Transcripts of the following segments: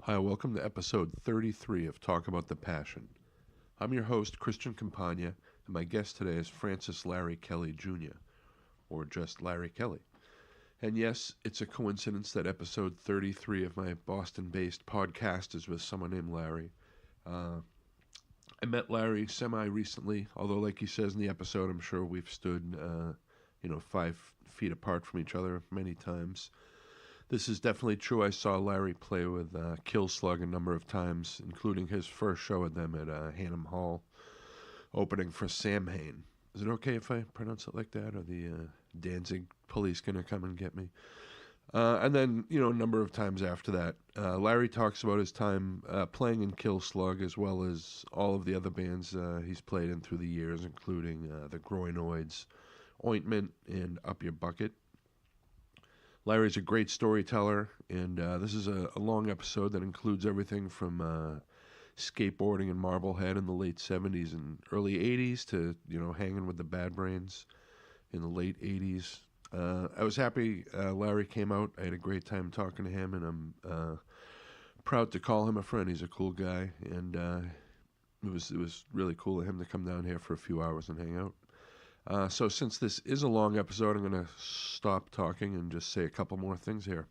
Hi, welcome to episode 33 of Talk About the Passion. I'm your host, Christian Campagna, and my guest today is Francis Larry Kelley Jr., or just Larry Kelley. And yes, it's a coincidence that episode 33 of my Boston-based podcast is with someone named Larry. I met Larry semi-recently, although like he says in the episode, I'm sure we've stood, 5 feet apart from each other many times. This is definitely true. I saw Larry play with Kilslug a number of times, including his first show with them at Hannam Hall, opening for Sam Hain. Is it okay if I pronounce it like that? Or the Danzig police going to come and get me? And then, a number of times after that. Larry talks about his time playing in Kilslug, as well as all of the other bands he's played in through the years, including the Groinoids, Ointment, and Up Your Bucket. Larry's a great storyteller, and this is a long episode that includes everything from skateboarding in Marblehead in the late 70s and early 80s to, hanging with the Bad Brains in the late 80s. I was happy Larry came out. I had a great time talking to him, and I'm proud to call him a friend. He's a cool guy, and it was really cool of him to come down here for a few hours and hang out. So since this is a long episode, I'm going to stop talking and just say a couple more things here.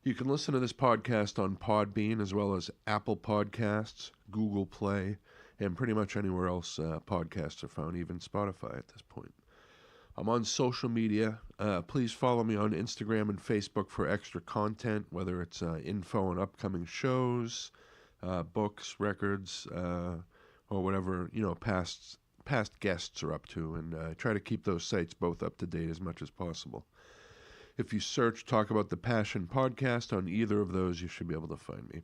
You can listen to this podcast on Podbean, as well as Apple Podcasts, Google Play, and pretty much anywhere else podcasts are found, even Spotify at this point. I'm on social media. Please follow me on Instagram and Facebook for extra content, whether it's info on upcoming shows, books, records, or whatever, past guests are up to, and try to keep those sites both up to date as much as possible. If you search Talk About the Passion podcast on either of those, you should be able to find me.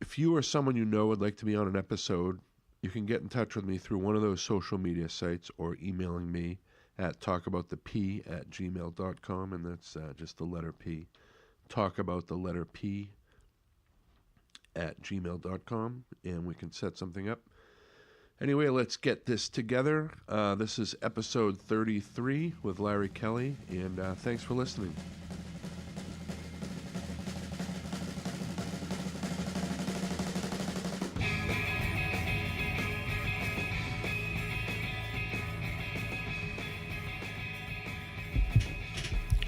If you or someone you know would like to be on an episode, you can get in touch with me through one of those social media sites or emailing me at talkaboutthep@gmail.com, and that's just the letter P. talkabouttheletterp@gmail.com, and we can set something up. Anyway, let's get this together. This is episode 33 with Larry Kelley, and thanks for listening.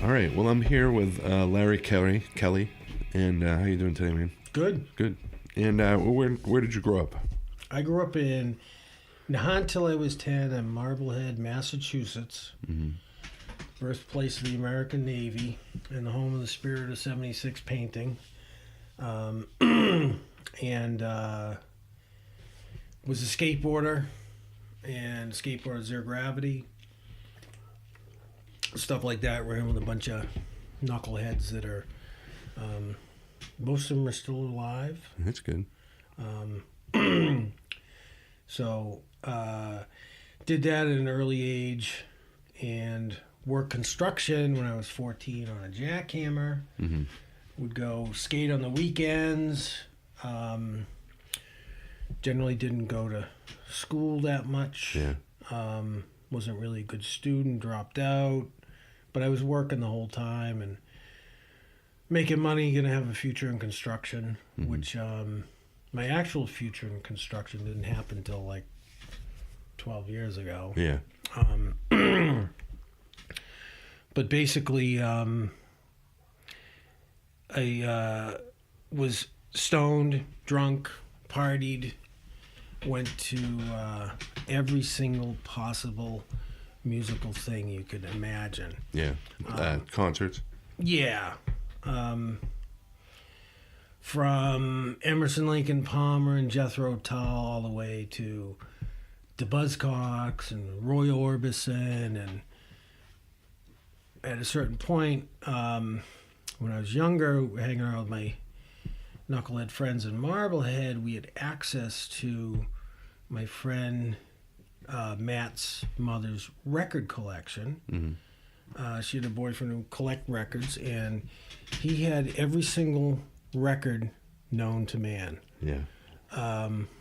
All right, well, I'm here with Larry Kelley, and how you doing today, man? Good. And where did you grow up? I grew up not until I was 10 in Marblehead, Massachusetts, birthplace of the American Navy and the home of the Spirit of 76 painting, and was a skateboarder and skateboarded Zero Gravity, stuff like that. Ran with a bunch of knuckleheads that are, most of them are still alive. That's good. So, did that at an early age and worked construction when I was 14 on a jackhammer. Mm-hmm. Would go skate on the weekends. Generally didn't go to school that much. Yeah. Wasn't really a good student, dropped out. But I was working the whole time and making money, going to have a future in construction, which... my actual future in construction didn't happen until like 12 years ago. Yeah. But basically, I was stoned, drunk, partied, went to every single possible musical thing you could imagine. Yeah. Concerts? Yeah. From Emerson, Lake and Palmer and Jethro Tull all the way to the Buzzcocks and Roy Orbison. And at a certain point, when I was younger, hanging around with my knucklehead friends in Marblehead, we had access to my friend Matt's mother's record collection. Mm-hmm. She had a boyfriend who collected records, and he had every single record known to man. Yeah.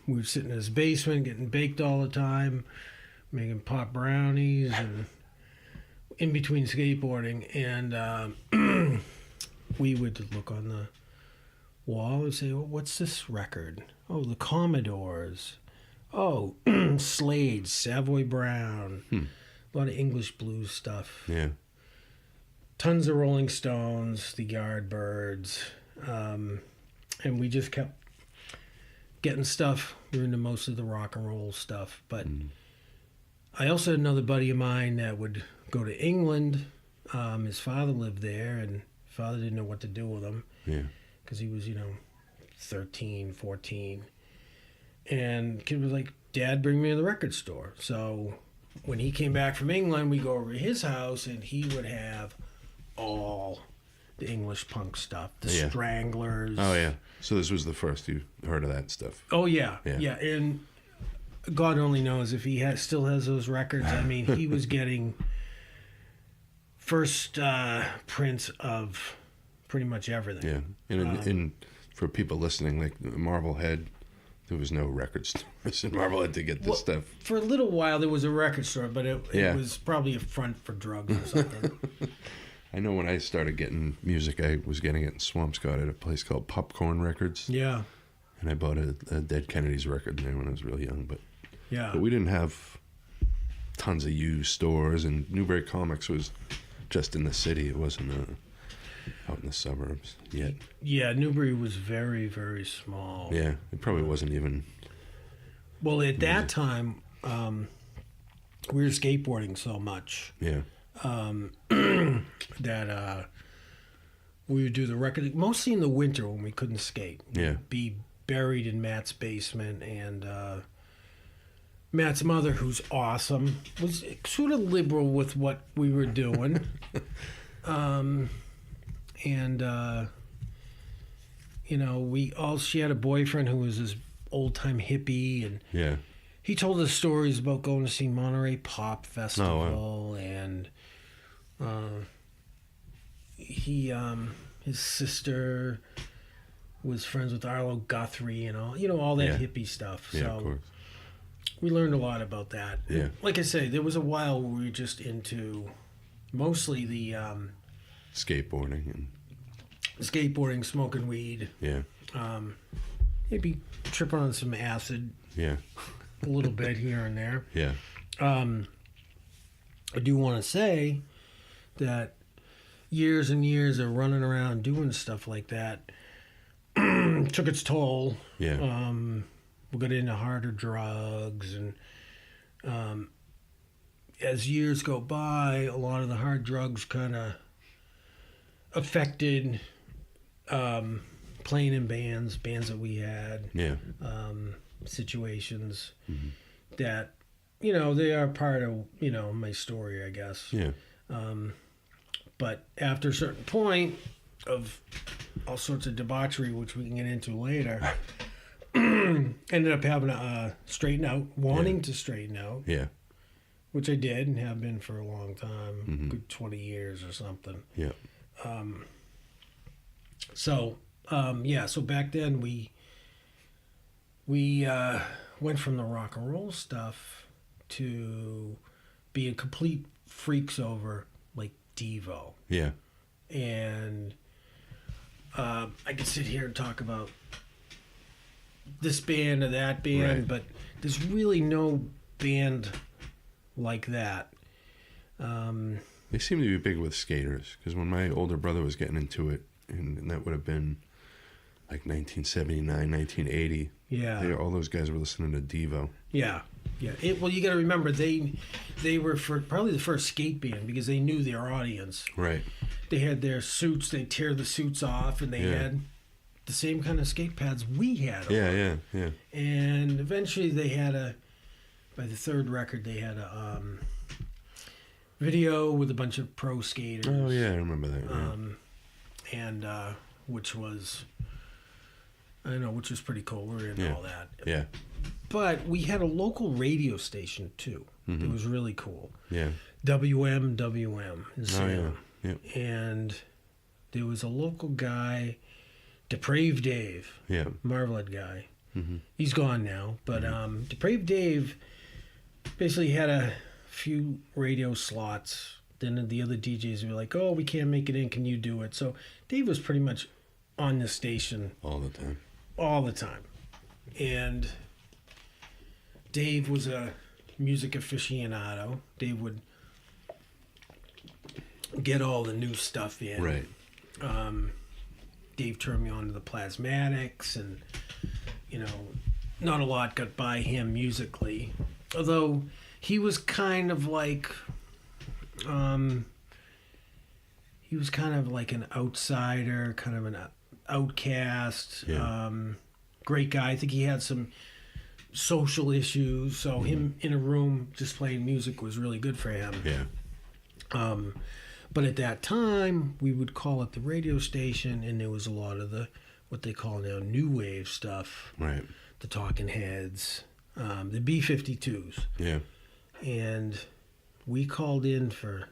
We were sitting in his basement getting baked all the time, making pot brownies and in between skateboarding, and we would look on the wall and say, well, what's this record? Oh, the Commodores. Oh, Slade, Savoy Brown. A lot of English blues stuff. Yeah. Tons of Rolling Stones, the Yardbirds. And we just kept getting stuff. We were into most of the rock and roll stuff. But I also had another buddy of mine that would go to England. His father lived there, and father didn't know what to do with him. Yeah. Because he was, 13, 14. And kid was like, Dad, bring me to the record store. So when he came back from England, we go over to his house, and he would have all the English punk stuff, the Stranglers. Oh, yeah. So this was the first you heard of that stuff. Oh, yeah. Yeah. And God only knows if he still has those records. I mean, he was getting first prints of pretty much everything. Yeah. And for people listening, like Marblehead, there was no record stores in Marblehead to get this stuff. For a little while, there was a record store, but it was probably a front for drugs or something. I know when I started getting music, I was getting it in Swampscott at a place called Popcorn Records. Yeah. And I bought a Dead Kennedys record there when I was real young. But we didn't have tons of used stores, and Newbury Comics was just in the city. It wasn't out in the suburbs yet. Yeah, Newbury was very, very small. Yeah, it probably wasn't even... Well, at that time, we were skateboarding so much. Yeah. That we would do the record mostly in the winter when we couldn't skate. Yeah. We'd be buried in Matt's basement, and Matt's mother, who's awesome, was sort of liberal with what we were doing. She had a boyfriend who was this old time hippie, and he told us stories about going to see Monterey Pop Festival, and his sister was friends with Arlo Guthrie and all that hippie stuff. Yeah, so of course. We learned a lot about that. Yeah. Like I say, there was a while where we were just into mostly the skateboarding, smoking weed. Yeah. Maybe tripping on some acid. Yeah. A little bit here and there. Yeah. I do want to say that years and years of running around doing stuff like that took its toll. Yeah. We got into harder drugs, and as years go by, a lot of the hard drugs kind of affected playing in bands that we had. Yeah. Situations that, they are part of, my story, I guess. Yeah. But after a certain point of all sorts of debauchery, which we can get into later, ended up having to straighten out, wanting to straighten out. Yeah. Which I did and have been for a long time, good 20 years or something. Yeah. So back then we went from the rock and roll stuff to being complete freaks over like Devo. Yeah. And I could sit here and talk about this band or that band, but there's really no band like that. They seem to be big with skaters, because when my older brother was getting into it, and that would have been like 1979, 1980. Yeah. All those guys were listening to Devo. Yeah. Yeah. Well, you got to remember, they were probably the first skate band because they knew their audience. Right. They had their suits. They tear the suits off, and they had the same kind of skate pads we had. Yeah. And eventually they had by the third record, they had a video with a bunch of pro skaters. Oh, yeah, I remember that. Yeah. And which was pretty cool. We were into all that. Yeah. But we had a local radio station too. Mm-hmm. It was really cool. Yeah. WM in Salem. Yeah. And there was a local guy, Depraved Dave. Yeah. Marblehead guy. Mm-hmm. He's gone now. But Depraved Dave basically had a few radio slots. Then the other DJs were like, "Oh, we can't make it in. Can you do it?" So Dave was pretty much on the station All the time. all the time. And Dave was a music aficionado. Dave would get all the new stuff in. Right. Dave turned me on to the Plasmatics, and, you know, not a lot got by him musically. Although he was kind of like, he was kind of like an outsider, kind of an outcast. Yeah. Great guy. I think he had some social issues, so him in a room just playing music was really good for him. Yeah. But at that time, we would call it the radio station, and there was a lot of the what they call now new wave stuff. Right. The Talking Heads, the B-52s. Yeah. And we called in for,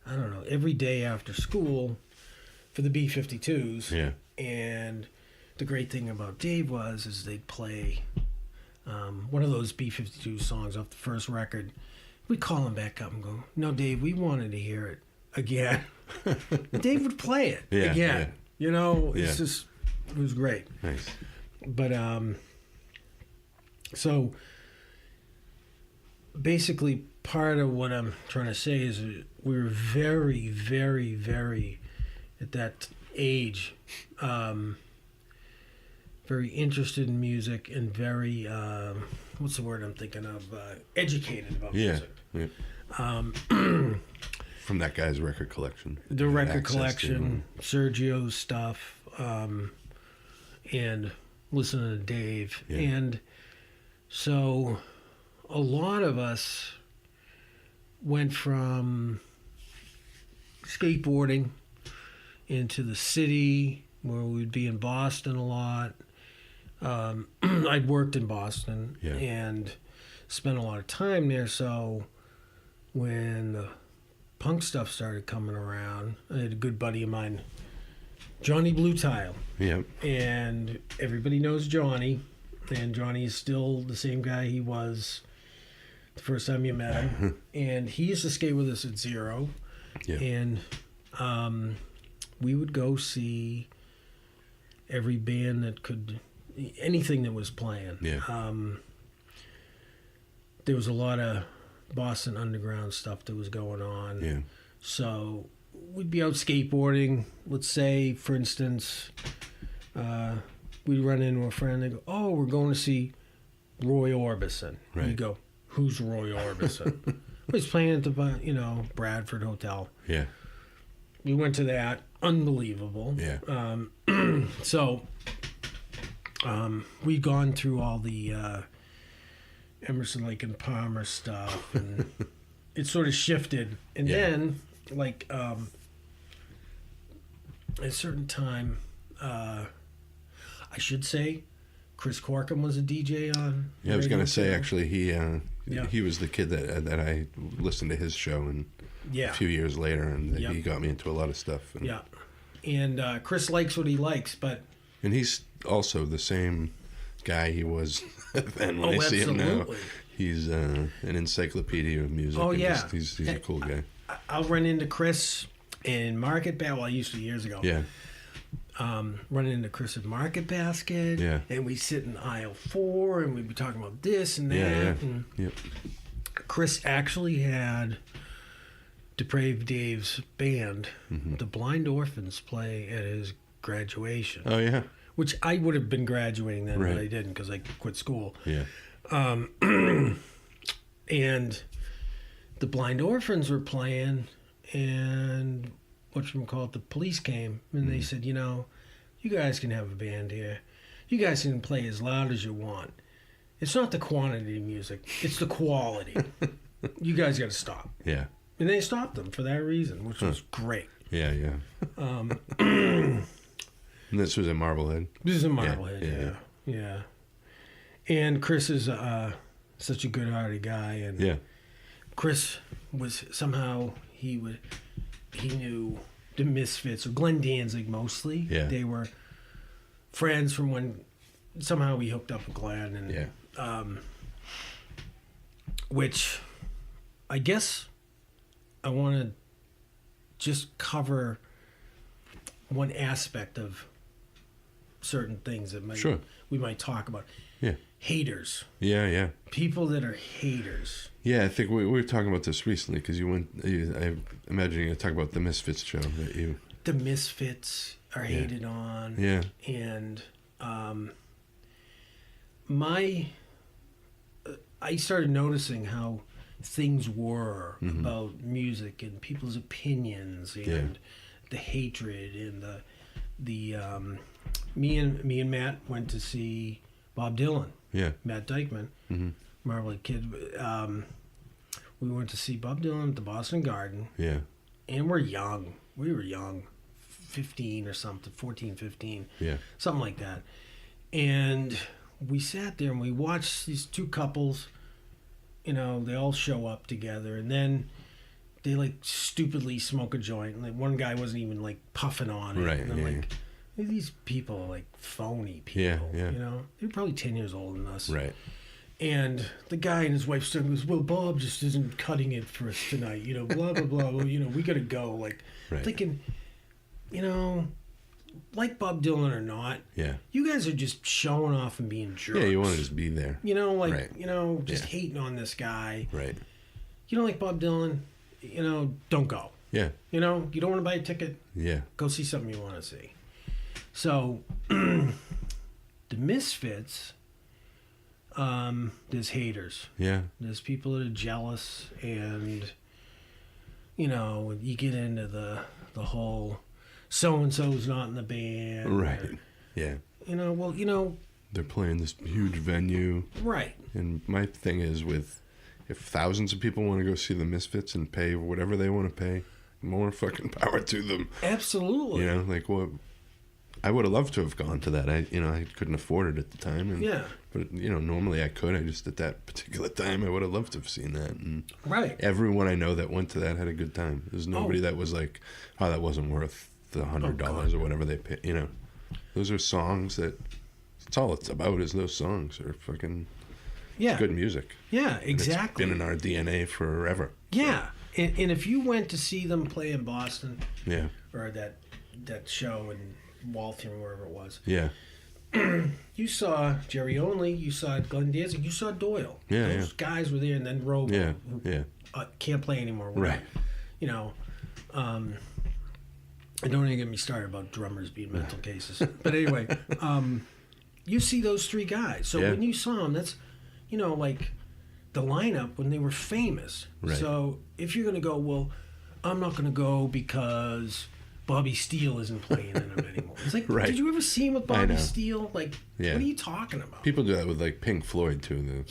I don't know, every day after school for the B-52s. Yeah. And the great thing about Dave is they'd play one of those B-52 songs off the first record. We'd call him back up and go, no, Dave, we wanted to hear it again. And Dave would play it again. Yeah. You know, it's Yeah. just, it was great. Nice. But, so basically part of what I'm trying to say is we were very, very, very, at that age, very interested in music and very, what's the word I'm thinking of? Educated about Yeah. music. Yeah. From that guy's record collection. The You had record access to. collection, Sergio's stuff, and listening to Dave. Yeah. And so a lot of us went from skateboarding into the city, where we'd be in Boston a lot. I'd worked in Boston Yeah. and spent a lot of time there. So when the punk stuff started coming around, I had a good buddy of mine, Johnny Blue Tile. Yeah. And everybody knows Johnny. And Johnny is still the same guy he was the first time you met him. And he used to skate with us at Zero. Yeah. And we would go see every band that could, anything that was playing. Yeah. There was a lot of Boston underground stuff that was going on. Yeah. So we'd be out skateboarding. Let's say, for instance, we'd run into a friend. They go, "Oh, we're going to see Roy Orbison." Right. We go, "Who's Roy Orbison?" He's playing at the Bradford Hotel. Yeah. We went to that. Unbelievable. Yeah. So we'd gone through all the Emerson, Lake and Palmer stuff, and it sort of shifted. And Yeah. then, like, at a certain time, I should say, Chris Corkum was a DJ on. Yeah, I was going to say, radio. actually, he was the kid that I listened to his show and Yeah. a few years later, and Yep. he got me into a lot of stuff. And, Yeah. And Chris likes what he likes, but and he's also the same guy he was then when I see him now. absolutely. He's an encyclopedia of music. Oh, and yeah. he's a cool guy. I'll run into Chris in Market Basket. Well, I used to years ago. Yeah. Running into Chris at Market Basket. Yeah. And we sit in aisle 4 and we'd be talking about this and that. Yeah, And Yep. Chris actually had Depraved Dave's band, Mm-hmm. the Blind Orphans, play at his graduation. Oh yeah. Which I would have been graduating then, Right. but I didn't because I quit school. Yeah. And the Blind Orphans were playing, and whatchamacallit, the police came, and they said, you know, you guys can have a band here. You guys can play as loud as you want. It's not the quantity of music, it's the quality. You guys got to stop. Yeah. And they stopped them for that reason, which was great. Yeah. Yeah. And this was in Marblehead. This is in Marblehead, yeah. And Chris is such a good-hearted guy, and Yeah. Chris was somehow he knew the Misfits or Glenn Danzig mostly. Yeah. They were friends from when somehow we hooked up with Glenn, and Yeah. which I guess I want to just cover one aspect of certain things that we might talk about. Yeah. Haters. Yeah. People that are haters. Yeah, I think we were talking about this recently because I imagine you're going to talk about the Misfits show that you. The Misfits are hated on. Yeah. And I started noticing how things were about music and people's opinions and the hatred and the me and Matt went to see Bob Dylan. Yeah. Matt Dykeman, Marblehead kid. We went to see Bob Dylan at the Boston Garden. Yeah. And we're young. We were young. 15 or something, 14, 15. Yeah. Something like that. And we sat there and we watched these two couples, they all show up together, and then they like stupidly smoke a joint, and like one guy wasn't even like puffing on it. Right. And I'm like, these people are like phony people. Yeah. They're probably 10 years older than us. Right. And the guy and his wife stood and goes, well, Bob just isn't cutting it for us tonight, blah, blah, blah. Well, we got to go. Like, thinking, like Bob Dylan or not, you guys are just showing off and being jerks. Yeah, you want to just be there. Just hating on this guy. Right. You don't like Bob Dylan, don't go. Yeah. You don't want to buy a ticket? Yeah. Go see something you want to see. So, the Misfits, there's haters. Yeah. There's people that are jealous, and, you get into the whole so-and-so's not in the band. Right. Yeah. They're playing this huge venue. Right. And my thing is if thousands of people want to go see the Misfits and pay whatever they want to pay, more fucking power to them. Absolutely. I would have loved to have gone to that. I couldn't afford it at the time. But, normally I could. I just, at that particular time, I would have loved to have seen that. And right. Everyone I know that went to that had a good time. There's nobody that was like, oh, that wasn't worth the $100 or whatever they pay. Those are songs that's all it's about is those songs are fucking good music. Yeah, exactly. And it's been in our DNA forever. Yeah. And if you went to see them play in Boston, or that show in Waltham, wherever it was, you saw Jerry Only, you saw Glenn Danzig, you saw Doyle. Those guys were there, and then Robo, who can't play anymore. Right. And don't even get me started about drummers being mental cases. But anyway, you see those three guys. So when you saw them, that's, like the lineup when they were famous. Right. So if you're going to go, well, I'm not going to go because Bobby Steele isn't playing in them anymore. It's like, did you ever see him with Bobby Steele? Like, what are you talking about? People do that with like Pink Floyd too.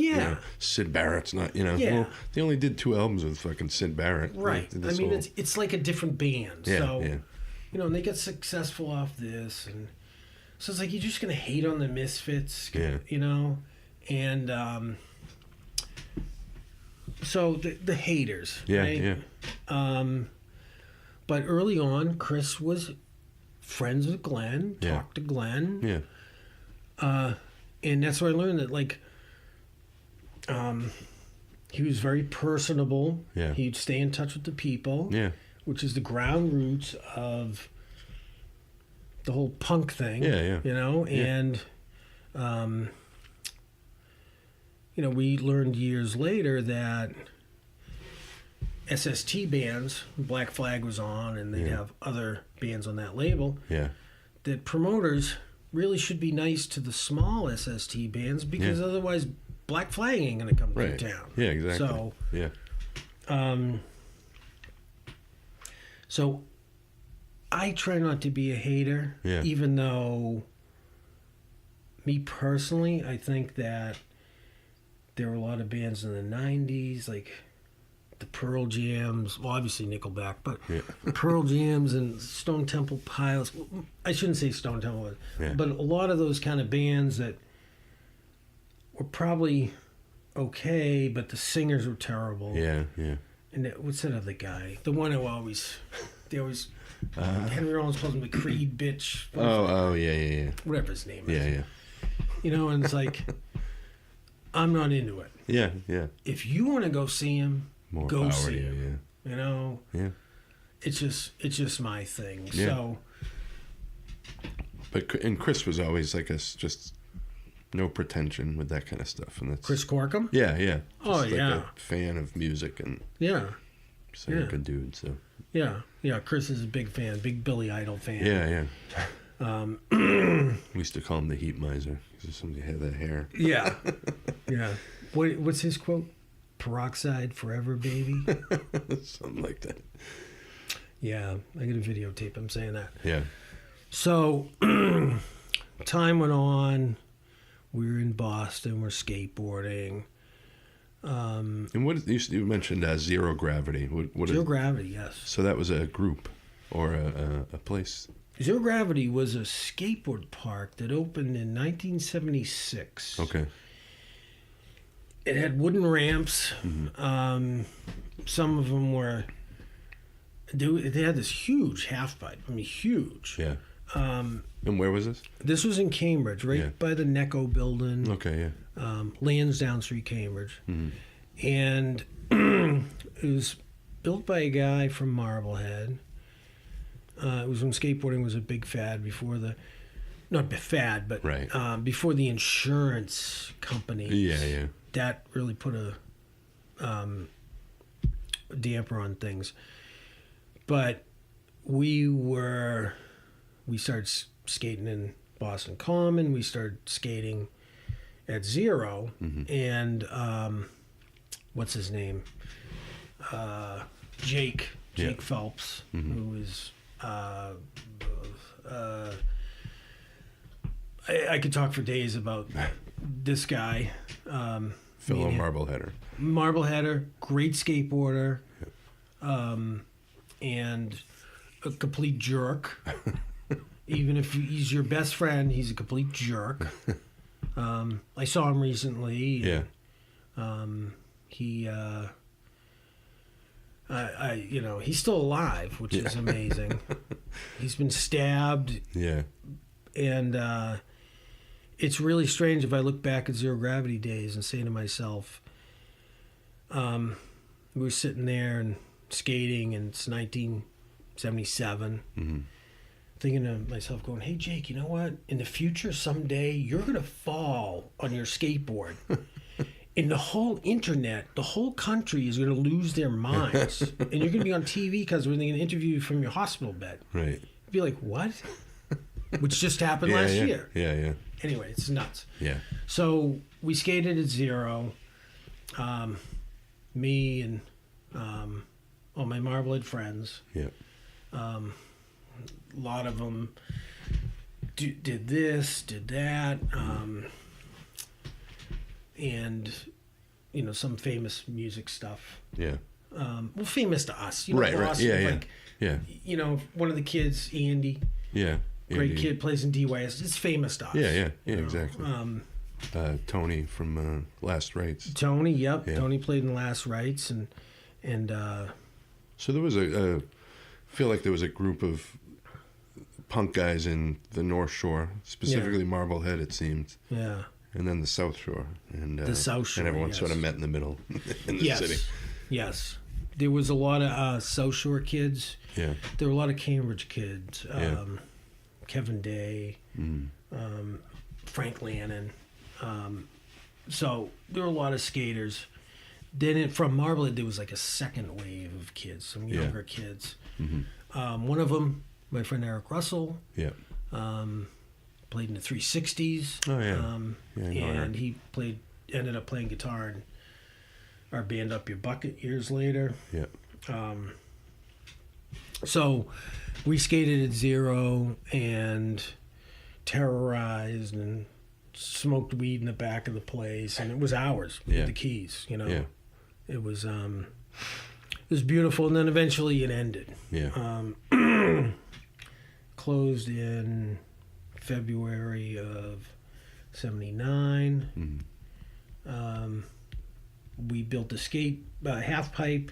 Sid Barrett's not, Well, they only did 2 albums with fucking Sid Barrett. Right. It's like a different band. And they get successful off this, and so it's like you're just gonna hate on the Misfits, and so the haters, right? But early on, Chris was friends with Glenn, talked to Glenn, and that's where I learned that he was very personable. He'd stay in touch with the people. Which is the ground roots of the whole punk thing. And, we learned years later that SST bands, Black Flag was on, and they'd have other bands on that label, that promoters really should be nice to the small SST bands because otherwise Black Flag ain't going to come through town. Yeah, exactly. So, so I try not to be a hater, even though me personally, I think that there were a lot of bands in the 90s, like the Pearl Jams, well, obviously Nickelback, but Pearl Jams and Stone Temple Pilots. I shouldn't say Stone Temple, but a lot of those kind of bands that were probably okay, but the singers were terrible. And what's that other guy? The one who Henry Rollins calls him the Creed bitch. Yeah. Whatever his name is. Yeah. And it's like, I'm not into it. Yeah. If you want to go see him, more go power see to him. Yeah. It's just my thing. Yeah. So And Chris was always like just no pretension with that kind of stuff, and that's Chris Corkum. Yeah. Just like yeah. a fan of music and Yeah. so a good dude. So yeah. Chris is a big fan, big Billy Idol fan. Yeah. We used to call him the heat miser because somebody had that hair. Yeah. What's his quote? Peroxide forever, baby. Something like that. Yeah, I got a videotape him saying that. Yeah. So, time went on. We were in Boston. We're skateboarding. And what you mentioned Zero Gravity. What Zero Gravity, yes. So that was a group or a place. Zero Gravity was a skateboard park that opened in 1976. Okay. It had wooden ramps. Mm-hmm. Some of them were. They had this huge half pipe. I mean, huge. Yeah. And where was this? This was in Cambridge, right by the Necco building. Okay, yeah. Lansdowne Street, Cambridge. Mm-hmm. And it was built by a guy from Marblehead. It was when skateboarding was a big fad before not fad, but before the insurance companies. Yeah. That really put a damper on things. But we started skating in Boston Common. We started skating at Zero. Mm-hmm. And what's his name? Jake Phelps, mm-hmm. who is... I could talk for days about this guy. Fellow Marbleheader. Marbleheader, great skateboarder. And a complete jerk. Even if he's your best friend, he's a complete jerk. I saw him recently. Yeah. He, he's still alive, which is amazing. He's been stabbed. Yeah. And it's really strange if I look back at Zero Gravity days and say to myself, we were sitting there and skating, and it's 1977. Mm-hmm. Thinking to myself, going, hey, Jake, you know what? In the future, someday, you're going to fall on your skateboard. And the whole internet, the whole country is going to lose their minds. And you're going to be on TV because we're going to interview you from your hospital bed. Right. You'd be like, what? Which just happened last year. Yeah. Anyway, it's nuts. Yeah. So we skated at Zero. Me and all my Marblehead friends. Yeah. A lot of them did this, did that, and some famous music stuff. Yeah. Well, famous to us, right. Yeah. Like, yeah. One of the kids, Andy. Yeah. Great kid, plays in DYS. It's famous to us. Yeah. Exactly. Tony from Last Rites. Tony, yep. Yeah. Tony played in Last Rites, and so there was I feel like there was a group of punk guys in the North Shore, specifically Marblehead, it seemed. Yeah. And then the South Shore, and the South Shore, and everyone sort of met in the middle in the city. Yes. There was a lot of South Shore kids. Yeah. There were a lot of Cambridge kids. Kevin Day, Frank Lannon. So there were a lot of skaters. Then from Marblehead, there was like a second wave of kids, some younger kids. Mm-hmm. One of them, my friend Eric Russell, played in the 360s. Oh, yeah. And he ended up playing guitar in our band Up Your Bucket years later. Yeah. So we skated at Zero and terrorized and smoked weed in the back of the place, and it was ours. We had the keys, Yeah. It was beautiful, and then eventually it ended. Yeah. Closed in February of '79. Mm-hmm. We built a half pipe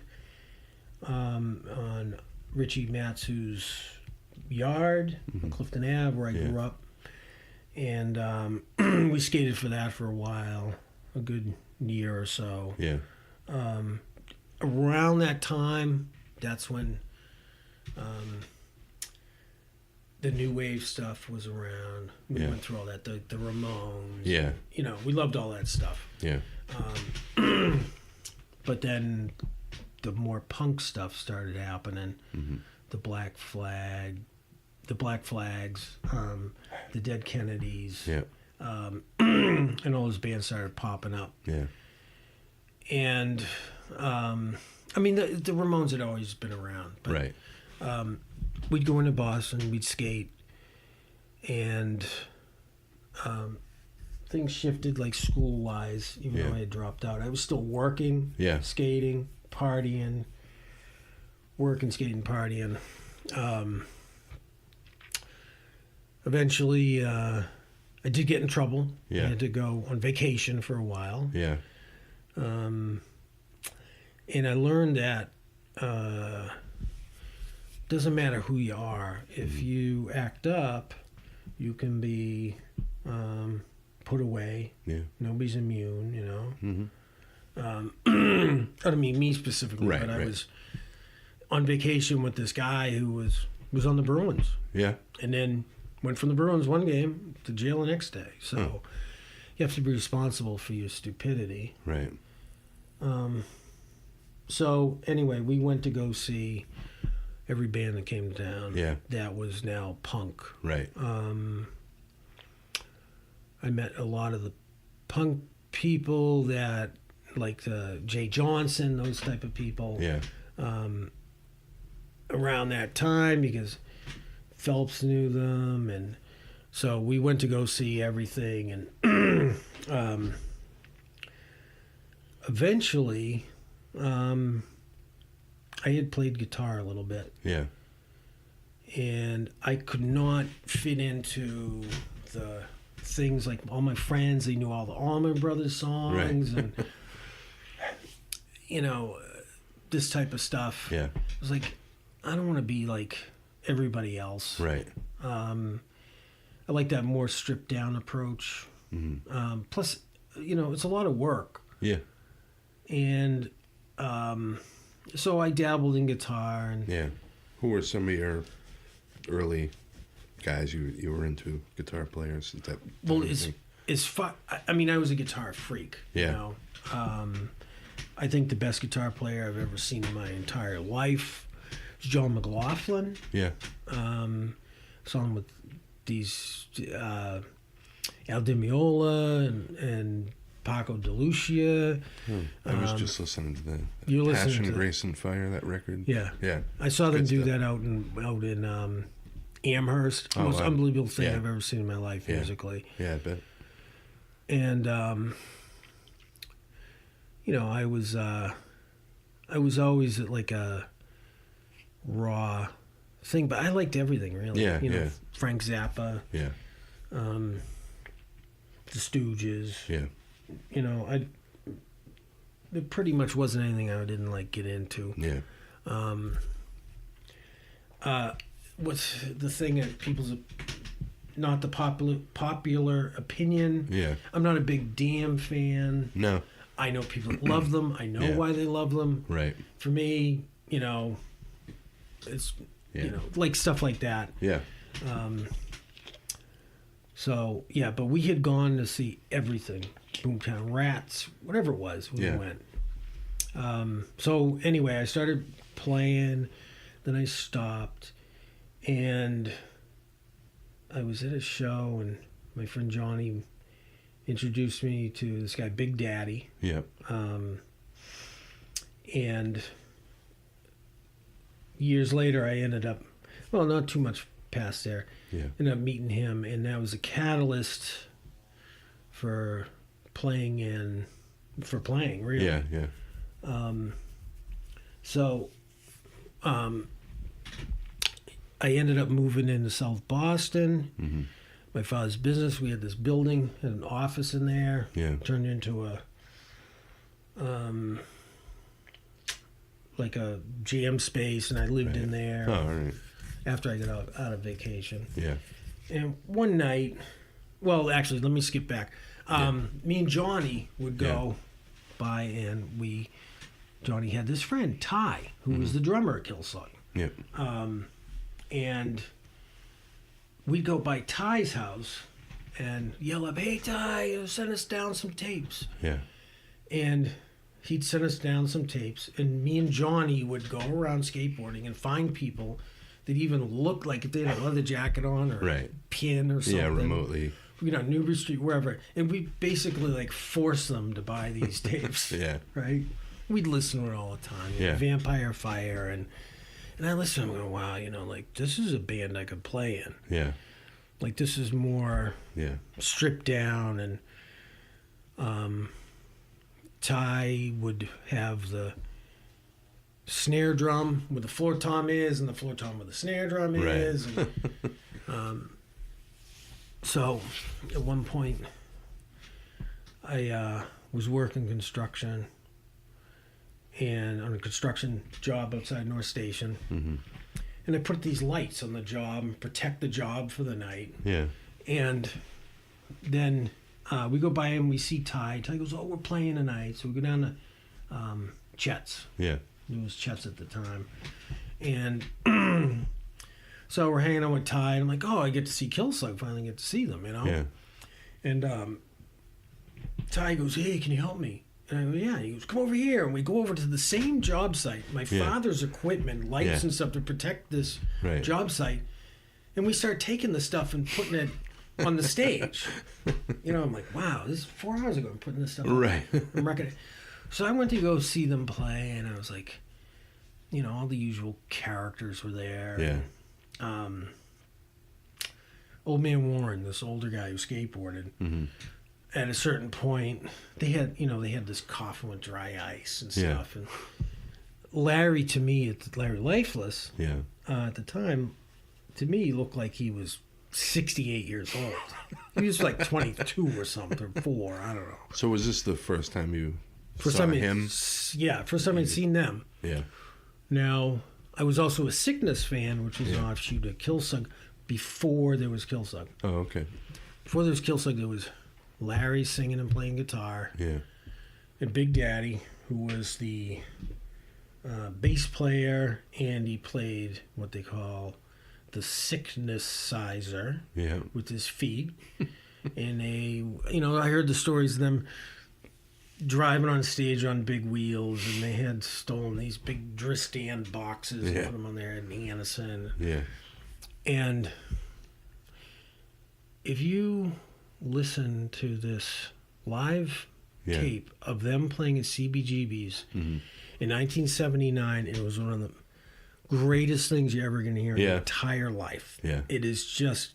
on Richie Matsu's yard on Clifton Ave, where I grew up. And we skated for that for a while, a good year or so. Yeah. Around that time, that's when the new wave stuff was around. We went through all that. The Ramones. Yeah. You know, we loved all that stuff. Yeah. But then the more punk stuff started happening. Mm-hmm. The Black Flags, the Dead Kennedys. Yeah. And all those bands started popping up. Yeah. And, I mean, the Ramones had always been around. But, Right. We'd go into Boston, we'd skate, and things shifted, like, school-wise, even though I had dropped out. I was still working, skating, partying, working, skating, partying. Eventually, I did get in trouble. Yeah. I had to go on vacation for a while. Yeah. And I learned that doesn't matter who you are. If you act up, you can be put away. Yeah. Nobody's immune, you know. Mm-hmm. I don't mean me specifically, Right, but I right. was on vacation with this guy who was on the Bruins, Yeah. and then went from the Bruins one game to jail the next day. So you have to be responsible for your stupidity. Right. So anyway, we went to go see every band that came to town. Yeah. That was now punk. Right. I met a lot of the punk people that, like Jay Johnson, those type of people. Yeah. Around that time, because Phelps knew them, and so we went to go see everything, and eventually I had played guitar a little bit, Yeah. and I could not fit into the things like all my friends. They knew all the Allman Brothers songs, and you know, this type of stuff. Yeah. I was like, I don't want to be like everybody else. Right. I like that more stripped down approach. Mm-hmm. Plus, you know, it's a lot of work. Yeah. And so I dabbled in guitar. And Yeah. Who were some of your early guys you were into, guitar players? That well, it's fun. I mean, I was a guitar freak. Yeah. You know? I think the best guitar player I've ever seen in my entire life is John McLaughlin. Yeah. Song with these Al Di Meola and Paco de Lucia. I was just listening to the You're listening Passion, to Grace, and Fire, that record. Yeah. Yeah. I saw them Good do stuff. that out in Amherst. The most wow. unbelievable thing Yeah. I've ever seen in my life Yeah. musically. Yeah, I bet. And you know, I was always at like a raw thing, but I liked everything really. Yeah, you know, yeah. Frank Zappa, Yeah. the Stooges. Yeah. You know, there pretty much wasn't anything I didn't like get into. Yeah. What's the thing that people's not the popular opinion? Yeah. I'm not a big Damn fan. No. I know people that love them. I know Yeah. why they love them. Right. For me, you know, it's you know, like stuff like that. Yeah. So yeah, but we had gone to see everything, Boomtown Rats, whatever it was when Yeah. we went. So anyway, I started playing, then I stopped, and I was at a show, and my friend Johnny introduced me to this guy, Big Daddy, Yeah. and years later, I ended up, well, not too much past there, Yeah. ended up meeting him, and that was a catalyst for playing, really. Yeah. Yeah. So, I ended up moving into South Boston. Mm-hmm. My father's business, we had this building, had an office in there. Yeah. Turned into a, like a jam space, and I lived in there Oh, all right. after I got out of vacation. Yeah. And one night, well, actually, let me skip back. Me and Johnny would go by, and Johnny had this friend, Ty, who was the drummer at Kilslug. Yeah. And we'd go by Ty's house and yell up, "Hey, Ty, send us down some tapes." Yeah. And he'd send us down some tapes, and me and Johnny would go around skateboarding and find people that even looked like if they had a leather jacket on or a pin or something. Yeah, remotely. Newbury Street, wherever. And we basically like force them to buy these tapes. Yeah. Right? We'd listen to it all the time. Yeah. Vampire Fire. And I listened and I'm going, wow, like this is a band I could play in. Yeah. Like this is more stripped down. And Ty would have the snare drum where the floor tom is and the floor tom where the snare drum is. And, so at one point I was working construction and on a construction job outside North Station. Mm-hmm. And I put these lights on the job and protect the job for the night. Yeah. And then we go by and we see Ty. Ty goes, "Oh, we're playing tonight." So we go down to Chet's. Yeah. It was Chet's at the time. And so we're hanging out with Ty. And I'm like, "Oh, I get to see Kilslug. Finally get to see them, Yeah. And Ty goes, "Hey, can you help me?" And I go, "Yeah." He goes, "Come over here." And we go over to the same job site. My father's equipment, lights and stuff to protect this job site. And we start taking the stuff and putting it on the stage. I'm like, wow, this is 4 hours ago I'm putting this stuff on. Right. I'm wrecking it. So I went to go see them play, and I was like, all the usual characters were there. Yeah. And, Old Man Warren, this older guy who skateboarded, at a certain point, they had this coffin with dry ice and stuff. And Larry, to me, Larry Lifeless, at the time, to me, looked like he was 68 years old. He was like 22 or something, or 4, I don't know. So was this the first time you saw him? Yeah, first time I'd seen them. Yeah. Now, I was also a Sickness fan, which was an offshoot of Kilslug, before there was Kilslug. Oh, okay. Before there was Kilslug, there was Larry singing and playing guitar. Yeah. And Big Daddy, who was the bass player, and he played what they call the sickness-sizer with his feet. And I heard the stories of them driving on stage on big wheels, and they had stolen these big Dristan boxes and put them on there in Anison. Yeah. And if you listen to this live tape of them playing at CBGB's in 1979, it was one of the greatest things you're ever going to hear in your entire life. Yeah. It is just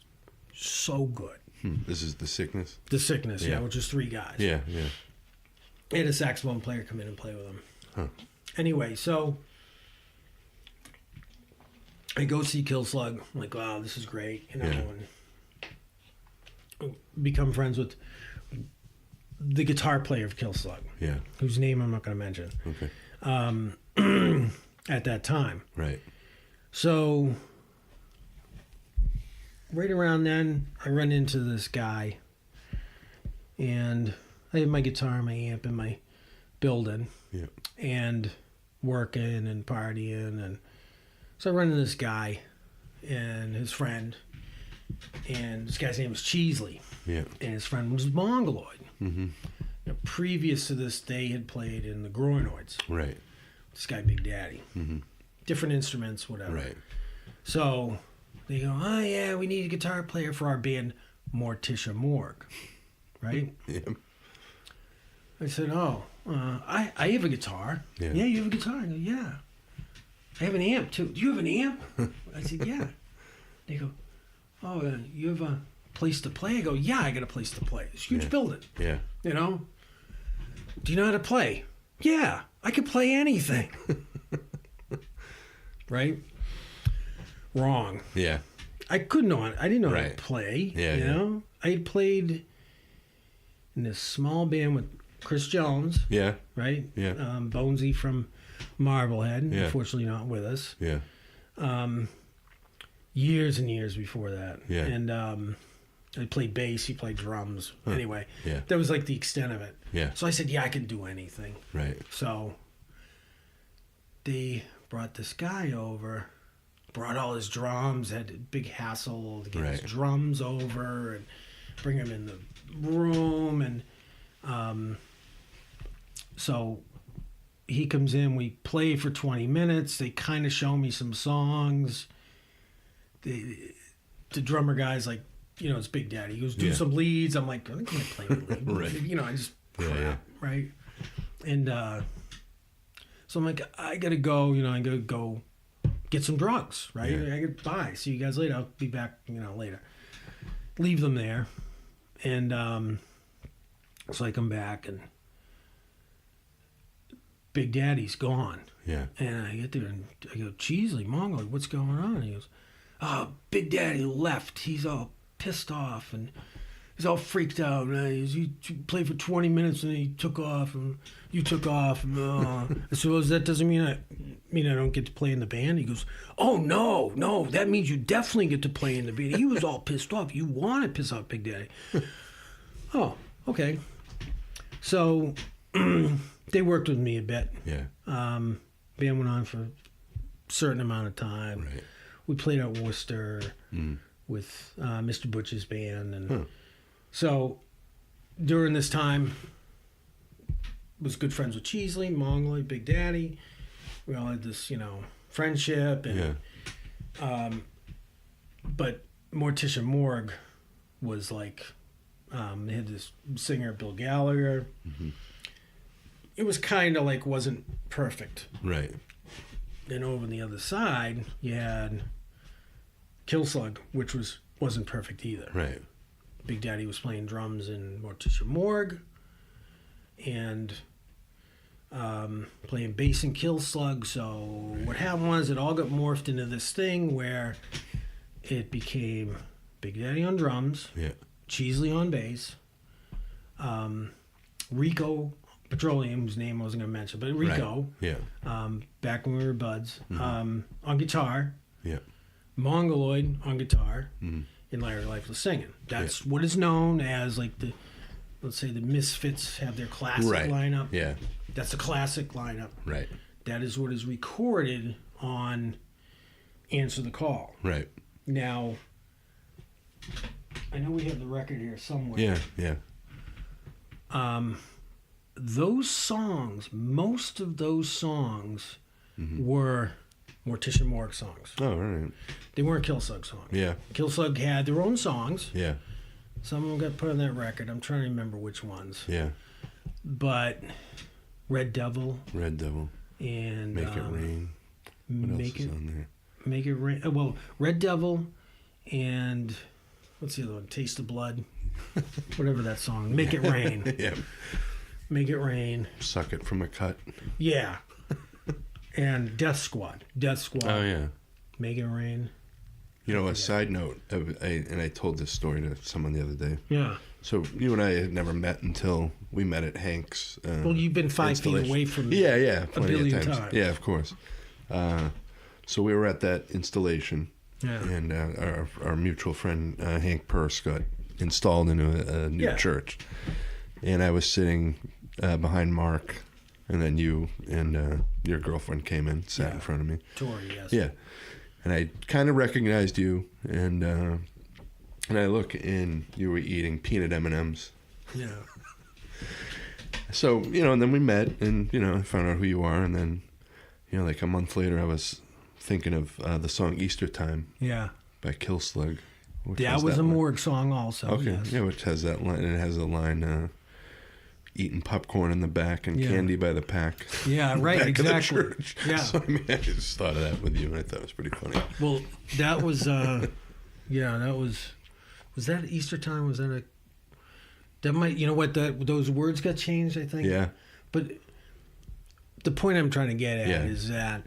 so good. This is The Sickness? The Sickness, which is 3 guys. Yeah, yeah. They had a saxophone player come in and play with them. Huh. Anyway, so I go see Kilslug. I'm like, wow, this is great. And become friends with the guitar player of Kilslug. Yeah. Whose name I'm not going to mention. Okay. At that time. Right. So right around then, I run into this guy, and I have my guitar, my amp in my building, and working and partying, and so I run into this guy and his friend, and this guy's name was Cheesley, and his friend was Mongoloid. Mm-hmm. Previous to this, they had played in the Groinoids. Right. This guy, Big Daddy. Mm-hmm. Different instruments, whatever. Right. So they go, oh, yeah, we need a guitar player for our band, Morticia Morgue. Right? Yeah. I said, oh, I have a guitar. Yeah. You have a guitar? I go, yeah. I have an amp, too. Do you have an amp? I said, yeah. They go, oh, you have a place to play? I go, yeah, I got a place to play. It's a huge building. Yeah. You know? Do you know how to play? Yeah, I can play anything. Right? Wrong. Yeah. I couldn't know. I didn't know how to play. Yeah, you know? I had played in this small band with Chris Jones. Yeah. Right? Yeah. Bonesy from Marblehead. Yeah. Unfortunately not with us. Yeah. Years and years before that. Yeah. And I played bass. He played drums. Huh. Anyway. Yeah. That was like the extent of it. Yeah. So I said, yeah, I can do anything. Right. So they brought this guy over brought all his drums, had a big hassle to get his Right. drums over and bring them in the room. And so he comes in, we play for 20 minutes. They kind of show me some songs. The drummer guy's like, it's Big Daddy. He goes, do some leads. I'm like, I can't play the lead. Right. I just crap, right? And so I'm like, I got to go, I got to go get some drugs, right? Yeah. I got bye. See you guys later. I'll be back, later. Leave them there. And so I come back and Big Daddy's gone. Yeah. And I get there and I go, Cheesley, Mongo, what's going on? And he goes, Big Daddy left. He's all pissed off and he's all freaked out. You played for 20 minutes and then he took off and you took off. And, I suppose that doesn't mean I don't get to play in the band. He goes, oh, no, that means you definitely get to play in the band. He was all pissed off. You want to piss off Big Daddy. Oh, okay. So they worked with me a bit. Yeah. Band went on for a certain amount of time. Right. We played at Worcester with Mr. Butch's band. And so during this time, was good friends with Cheesley, Mongloy, Big Daddy. We all had this, friendship. And, but Morticia Morgue was like, they had this singer, Bill Gallagher. Mm-hmm. It was kind of like wasn't perfect. Right. Then over on the other side, you had Kilslug, which wasn't perfect either. Right. Big Daddy was playing drums in Morticia Morgue and playing bass in Kilslug. So what happened was it all got morphed into this thing where it became Big Daddy on drums, Cheesley on bass, Rico Petroleum, whose name I wasn't going to mention, but Rico, back when we were buds, on guitar, Mongoloid on guitar, and Larry Lifeless singing. That's what is known as like let's say the Misfits have their classic lineup. Yeah. That's the classic lineup. Right. That is what is recorded on Answer the Call. Right. Now, I know we have the record here somewhere. Yeah. Those songs, most of those songs were Morticia Morgue songs. Oh, all right. They weren't Kilslug songs. Yeah. Kilslug had their own songs. Yeah. Some of them got put on that record. I'm trying to remember which ones. Yeah. But Red Devil. And Make It Rain. What else is on there? Make It Rain. Well, Red Devil and what's the other one? Taste of Blood. Whatever that song. Make It Rain. Yeah. Make It Rain. Suck It From a Cut. Yeah. And Death Squad. Oh, yeah. Make It Rain. A side note, and I told this story to someone the other day. Yeah. So you and I had never met until we met at Hank's. Well, you've been 5 feet away from me. Yeah, plenty a billion of times. Yeah, of course. So we were at that installation, and our mutual friend Hank Purse got installed into a new church, and I was sitting behind Mark, and then you and your girlfriend came in, sat in front of me. Tori, yes. Yeah, and I kind of recognized you, and I look, and you were eating peanut M&Ms. Yeah. So, and then we met, and, I found out who you are, and then, like a month later, I was thinking of the song Easter Time. Yeah. By Kilslug. That was a Morgue song also. Okay. Yes. Yeah, which has that line, and it has the line, eating popcorn in the back and candy by the pack. Yeah, right, back exactly. Of the church. Yeah. So, I just thought of that with you, and I thought it was pretty funny. Well, that was, that was that Easter Time? Was that that might, those words got changed, I think. Yeah. But the point I'm trying to get at is that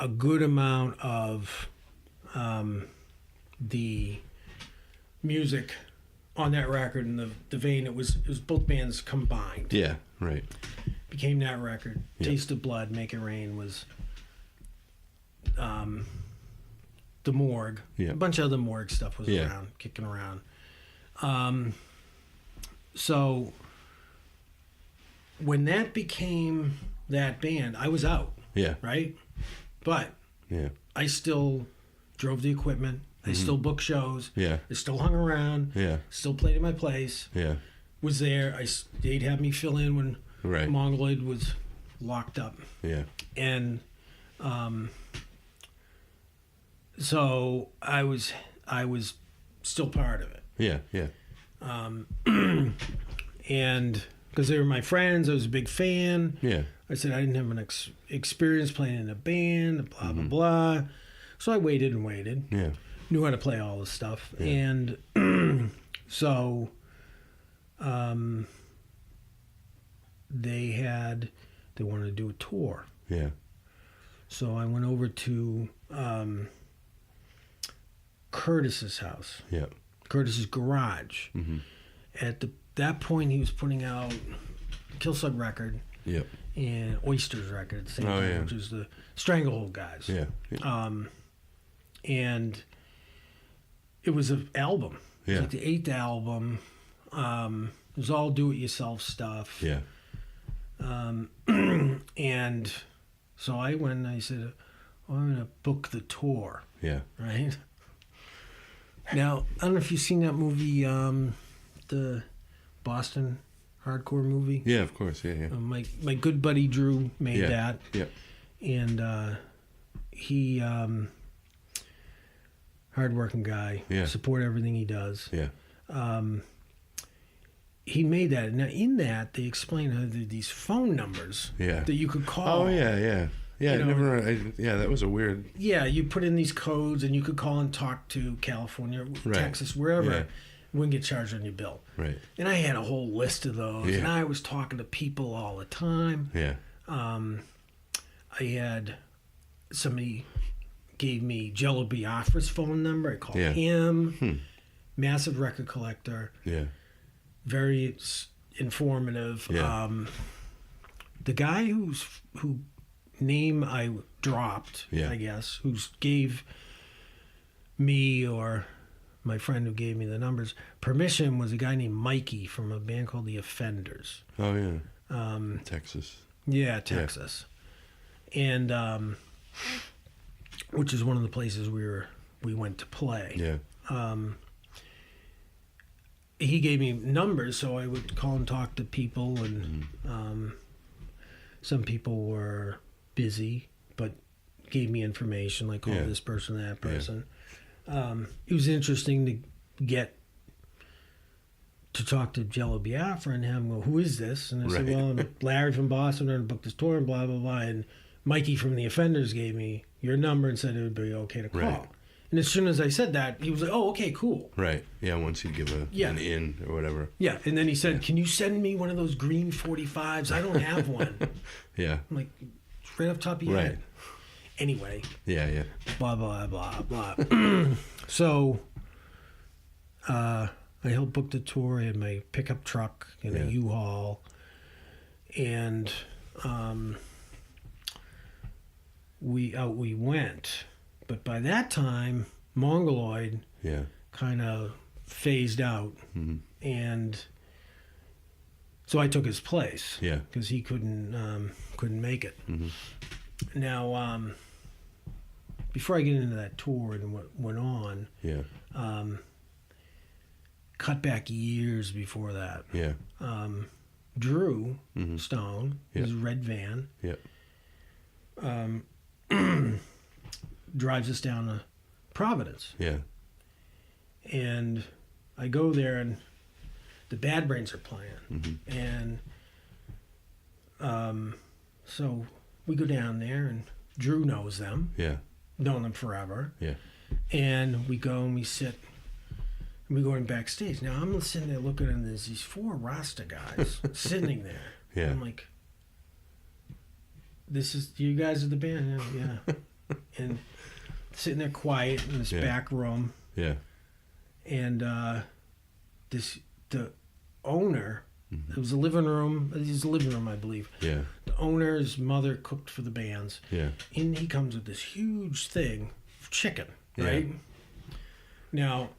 a good amount of the music on that record and the vein, it was both bands combined. Yeah, right. Became that record. Yeah. Taste of Blood, Make It Rain was the Morgue. Yeah. A bunch of other Morgue stuff was around, kicking around. So when that became that band, I was out. Yeah. Right? But I still drove the equipment. I still booked shows. Yeah. I still hung around. Yeah. Still played at my place. Yeah. Was there. They'd have me fill in when Right. Mongoloid was locked up. Yeah. And so I was still part of it. Yeah. Yeah. And because they were my friends, I was a big fan. Yeah. I said I didn't have an experience playing in a band, blah, blah, blah. So I waited and waited. Yeah. Knew how to play all this stuff. Yeah. And so they wanted to do a tour. Yeah. So I went over to Curtis's house. Yeah. Curtis's garage. Mm-hmm. At that point, he was putting out Kilslug record Yep. and Oysters record at the same time, yeah. which is the Stranglehold guys. Yeah. Yeah. And it was an album. It was Yeah. like the 8th album. It was all do-it-yourself stuff. Yeah. And so I went and I said, oh, I'm going to book the tour, Yeah. right? Now, I don't know if you've seen that movie, the Boston hardcore movie. Yeah. Of course. Yeah. Yeah. My good buddy Drew made Yeah. that. Yeah. And he, hardworking guy, Yeah. support everything he does. Yeah. He made that. Now, in that, they explain how there are these phone numbers Yeah. that you could call. Oh yeah. Yeah. Yeah. You know, Yeah. That was a weird. Yeah, you put in these codes and you could call and talk to California, Right. Texas, wherever. Yeah. Wouldn't get charged on your bill. Right. And I had a whole list of those. Yeah. And I was talking to people all the time. Yeah. I had somebody gave me Jello Biafra's phone number. I called Yeah. him. Massive record collector. Yeah. Very informative. Yeah. The guy who name I dropped, Yeah. I guess, who gave me or my friend who gave me the numbers permission was a guy named Mikey from a band called The Offenders. Oh yeah. Texas. Yeah, Texas. And which is one of the places we went to play. Yeah. He gave me numbers, so I would call and talk to people, and some people were busy, but gave me information, like call Yeah. this person, that person. It was interesting to get to talk to Jello Biafra and have him go, who is this? And I said, Right. well, I'm Larry from Boston, I'm going to book this tour, and blah, blah, blah. And Mikey from The Offenders gave me your number and said it would be okay to call. Right. And as soon as I said that, he was like, oh, okay, cool. Right. Yeah. Once you give an in or whatever. Yeah, and then he said, can you send me one of those green 45s? I don't have one. Yeah. I'm like, it's right off the top of your Right. head. Anyway, Yeah. Yeah. blah, blah, blah, blah. So I helped book the tour. I had my pickup truck and a Yeah. U-Haul. And we went. But by that time, Mongoloid Yeah. kind of phased out. Mm-hmm. And so I took his place. Yeah. Because he couldn't make it. Mm-hmm. Now, before I get into that tour and what went on, Yeah. cut back years before that. Yeah. Drew Mhm. Stone, Yeah. his red van, Yeah. drives us down to Providence. Yeah. And I go there and the Bad Brains are playing. Mm-hmm. And so we go down there and Drew knows them, Yeah. known them forever. Yeah. And we go and we sit. And we go in backstage. Now I'm sitting there looking and there's these 4 Rasta guys sitting there. Yeah. I'm like, this is, you guys are the band? Yeah. And sitting there quiet in this Yeah. back room. Yeah. And the owner, Mm-hmm. it was a living room. It was a living room, I believe. Yeah. The owner's mother cooked for the bands. Yeah. And he comes with this huge thing of chicken, Yeah. right? Now,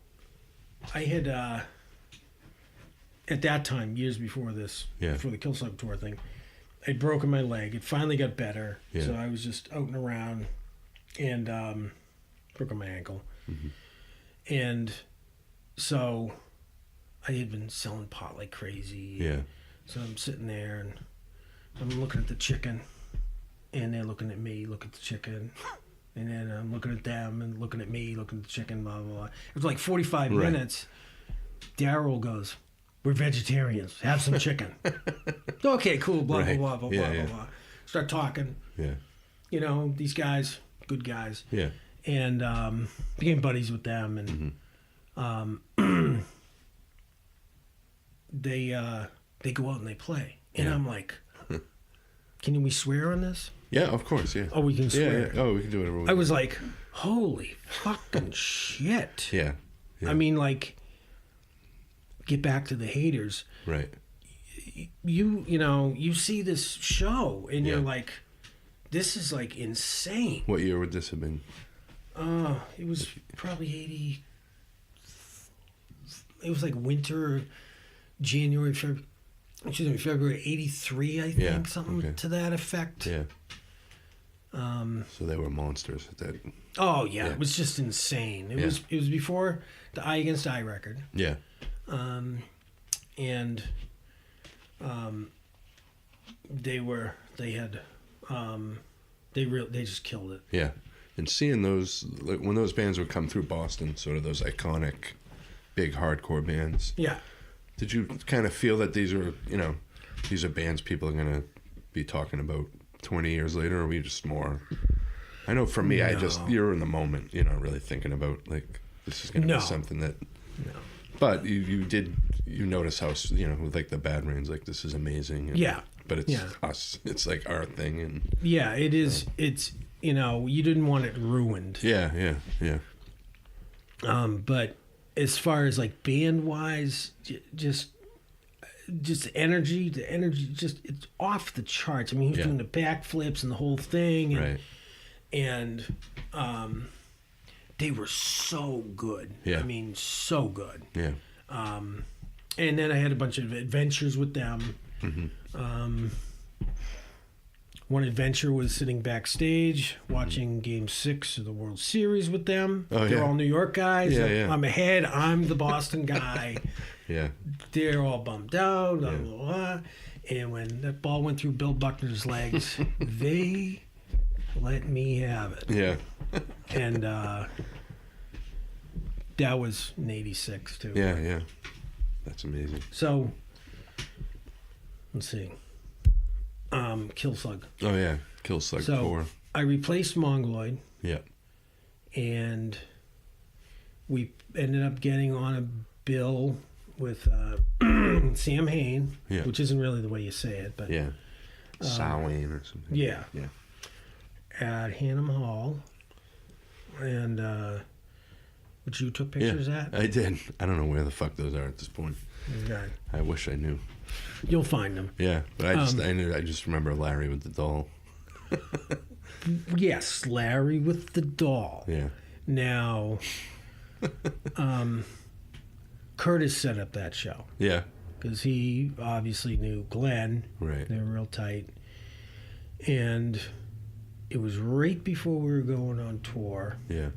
I had, at that time, years before this, Yeah. before the Kilslug tour thing, I'd broken my leg. It finally got better. Yeah. So I was just out and around. And broke my ankle. And so I had been selling pot like crazy. Yeah. So I'm sitting there and I'm looking at the chicken, and they're looking at me, look at the chicken. And then I'm looking at them and looking at me, looking at the chicken, blah, blah, blah. It was like 45 minutes. Daryl goes, "We're vegetarians. Have some chicken." Okay, cool, blah, blah, blah, blah, blah, blah. Start talking. Yeah. You know, these guys, good guys. Yeah. And became buddies with them. And they go out and they play. And I'm like, can we swear on this? Yeah, of course, yeah. Oh, we can swear. Yeah. Oh, we can do whatever we want. I was like, holy fucking shit. Yeah. I mean, like, get back to the haters. Right. You see this show and you're like, this is like insane. What year would this have been? It was probably 80. It was like winter, January, February 83, I think, something to that effect. Yeah. So they were monsters at that. Oh yeah, it was just insane. It was before the Eye Against Eye record. Yeah. And they just killed it. Yeah. And seeing those, like, when those bands would come through Boston, sort of those iconic big hardcore bands. Yeah. Did you kind of feel that these are bands people are going to be talking about 20 years later, or were you just more... I know for me, you're in the moment, really thinking about, like, this is going to be something that... No. But you notice how, with, like, the Bad Rains, like, this is amazing. And, but it's us. It's, like, our thing. And yeah, it is. It's, you didn't want it ruined. Yeah. But as far as, like, band-wise, just energy, it's off the charts. I mean, he was doing the backflips and the whole thing. And, and they were so good. Yeah. I mean, so good. Yeah. And then I had a bunch of adventures with them. One adventure was sitting backstage watching Game 6 of the World Series with them. Oh, They're all New York guys. Yeah. I'm ahead. I'm the Boston guy. Yeah. They're all bummed out. Blah, blah, blah. And when that ball went through Bill Buckner's legs, they let me have it. Yeah. And that was in 86, too. Yeah. That's amazing. So, let's see. Kilslug. Oh, yeah. Kilslug 4. I replaced Mongoloid. Yeah. And we ended up getting on a bill with Sam Hain, which isn't really the way you say it, but... Yeah. Samhain or something. Yeah. At Hannum Hall. And, which you took pictures at? I did. I don't know where the fuck those are at this point. Okay. I wish I knew. You'll find them. Yeah, but I just remember Larry with the doll. Yes, Larry with the doll. Yeah. Now, Curtis set up that show. Yeah. Because he obviously knew Glenn. Right. They were real tight. And it was right before we were going on tour. Yeah.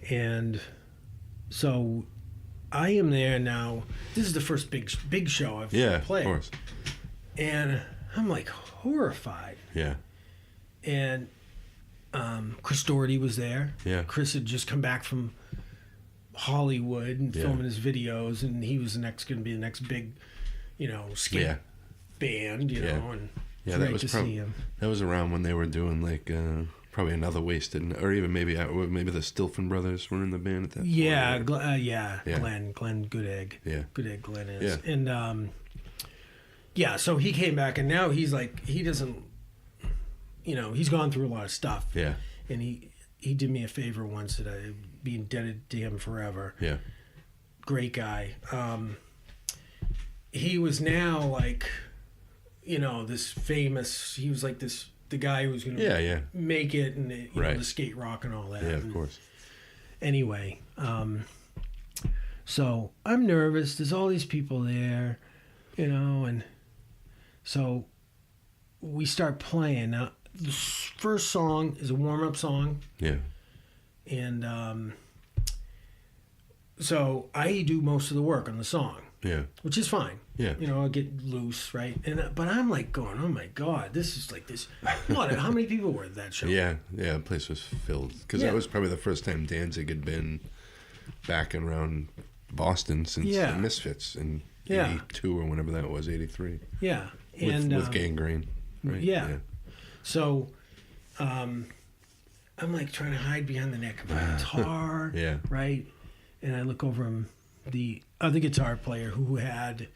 And so I am there now. This is the first big show I've played. Yeah, of course. And I'm like horrified. Yeah. And Chris Doherty was there. Yeah. Chris had just come back from Hollywood and filming his videos, and he was going to be the next big, skate band, know, and that was see him. That was around when they were doing like probably Another Wasted, or even maybe the Stilfen brothers were in the band at that point. Glenn Good Egg. Yeah. Good Egg Glenn is. Yeah. And so he came back, and now he's like, he doesn't, he's gone through a lot of stuff. Yeah. And he did me a favor once that I'd be indebted to him forever. Yeah. Great guy. He was now like, this famous, he was like the guy who was going to make it, and the skate rock and all that. Yeah, of course. Anyway, so I'm nervous. There's all these people there, and so we start playing. Now, the first song is a warm-up song. Yeah. And so I do most of the work on the song. Yeah. Which is fine. Yeah. You know, I get loose, right? But I'm like going, oh my God, this is like this. What? How many people were at that show? Yeah. The place was filled. Because that was probably the first time Danzig had been back and around Boston since the Misfits in 82 or whenever that was, 83. Yeah. With Gangrene. Right? Yeah. So I'm like trying to hide behind the neck of my guitar. Yeah. Right? And I look over him, the other guitar player who ended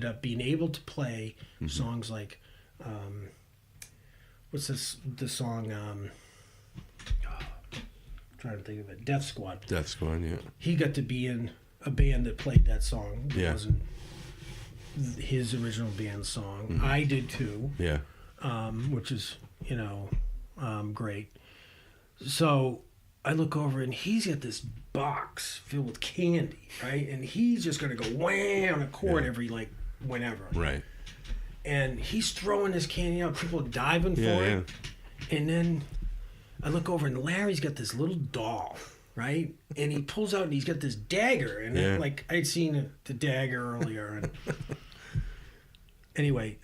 up being able to play songs like, what's the song, trying to think of it, Death Squad. Death Squad, yeah. He got to be in a band that played that song. It Yeah. wasn't his original band song. I did too. Yeah. Which is, great. So I look over and he's got this box filled with candy, right? And he's just going to go wham on a chord every, whenever. Right. And he's throwing this candy out. People are diving for Yeah. it. And then I look over and Larry's got this little doll, right? And he pulls out and he's got this dagger. And I'd seen the dagger earlier. And anyway,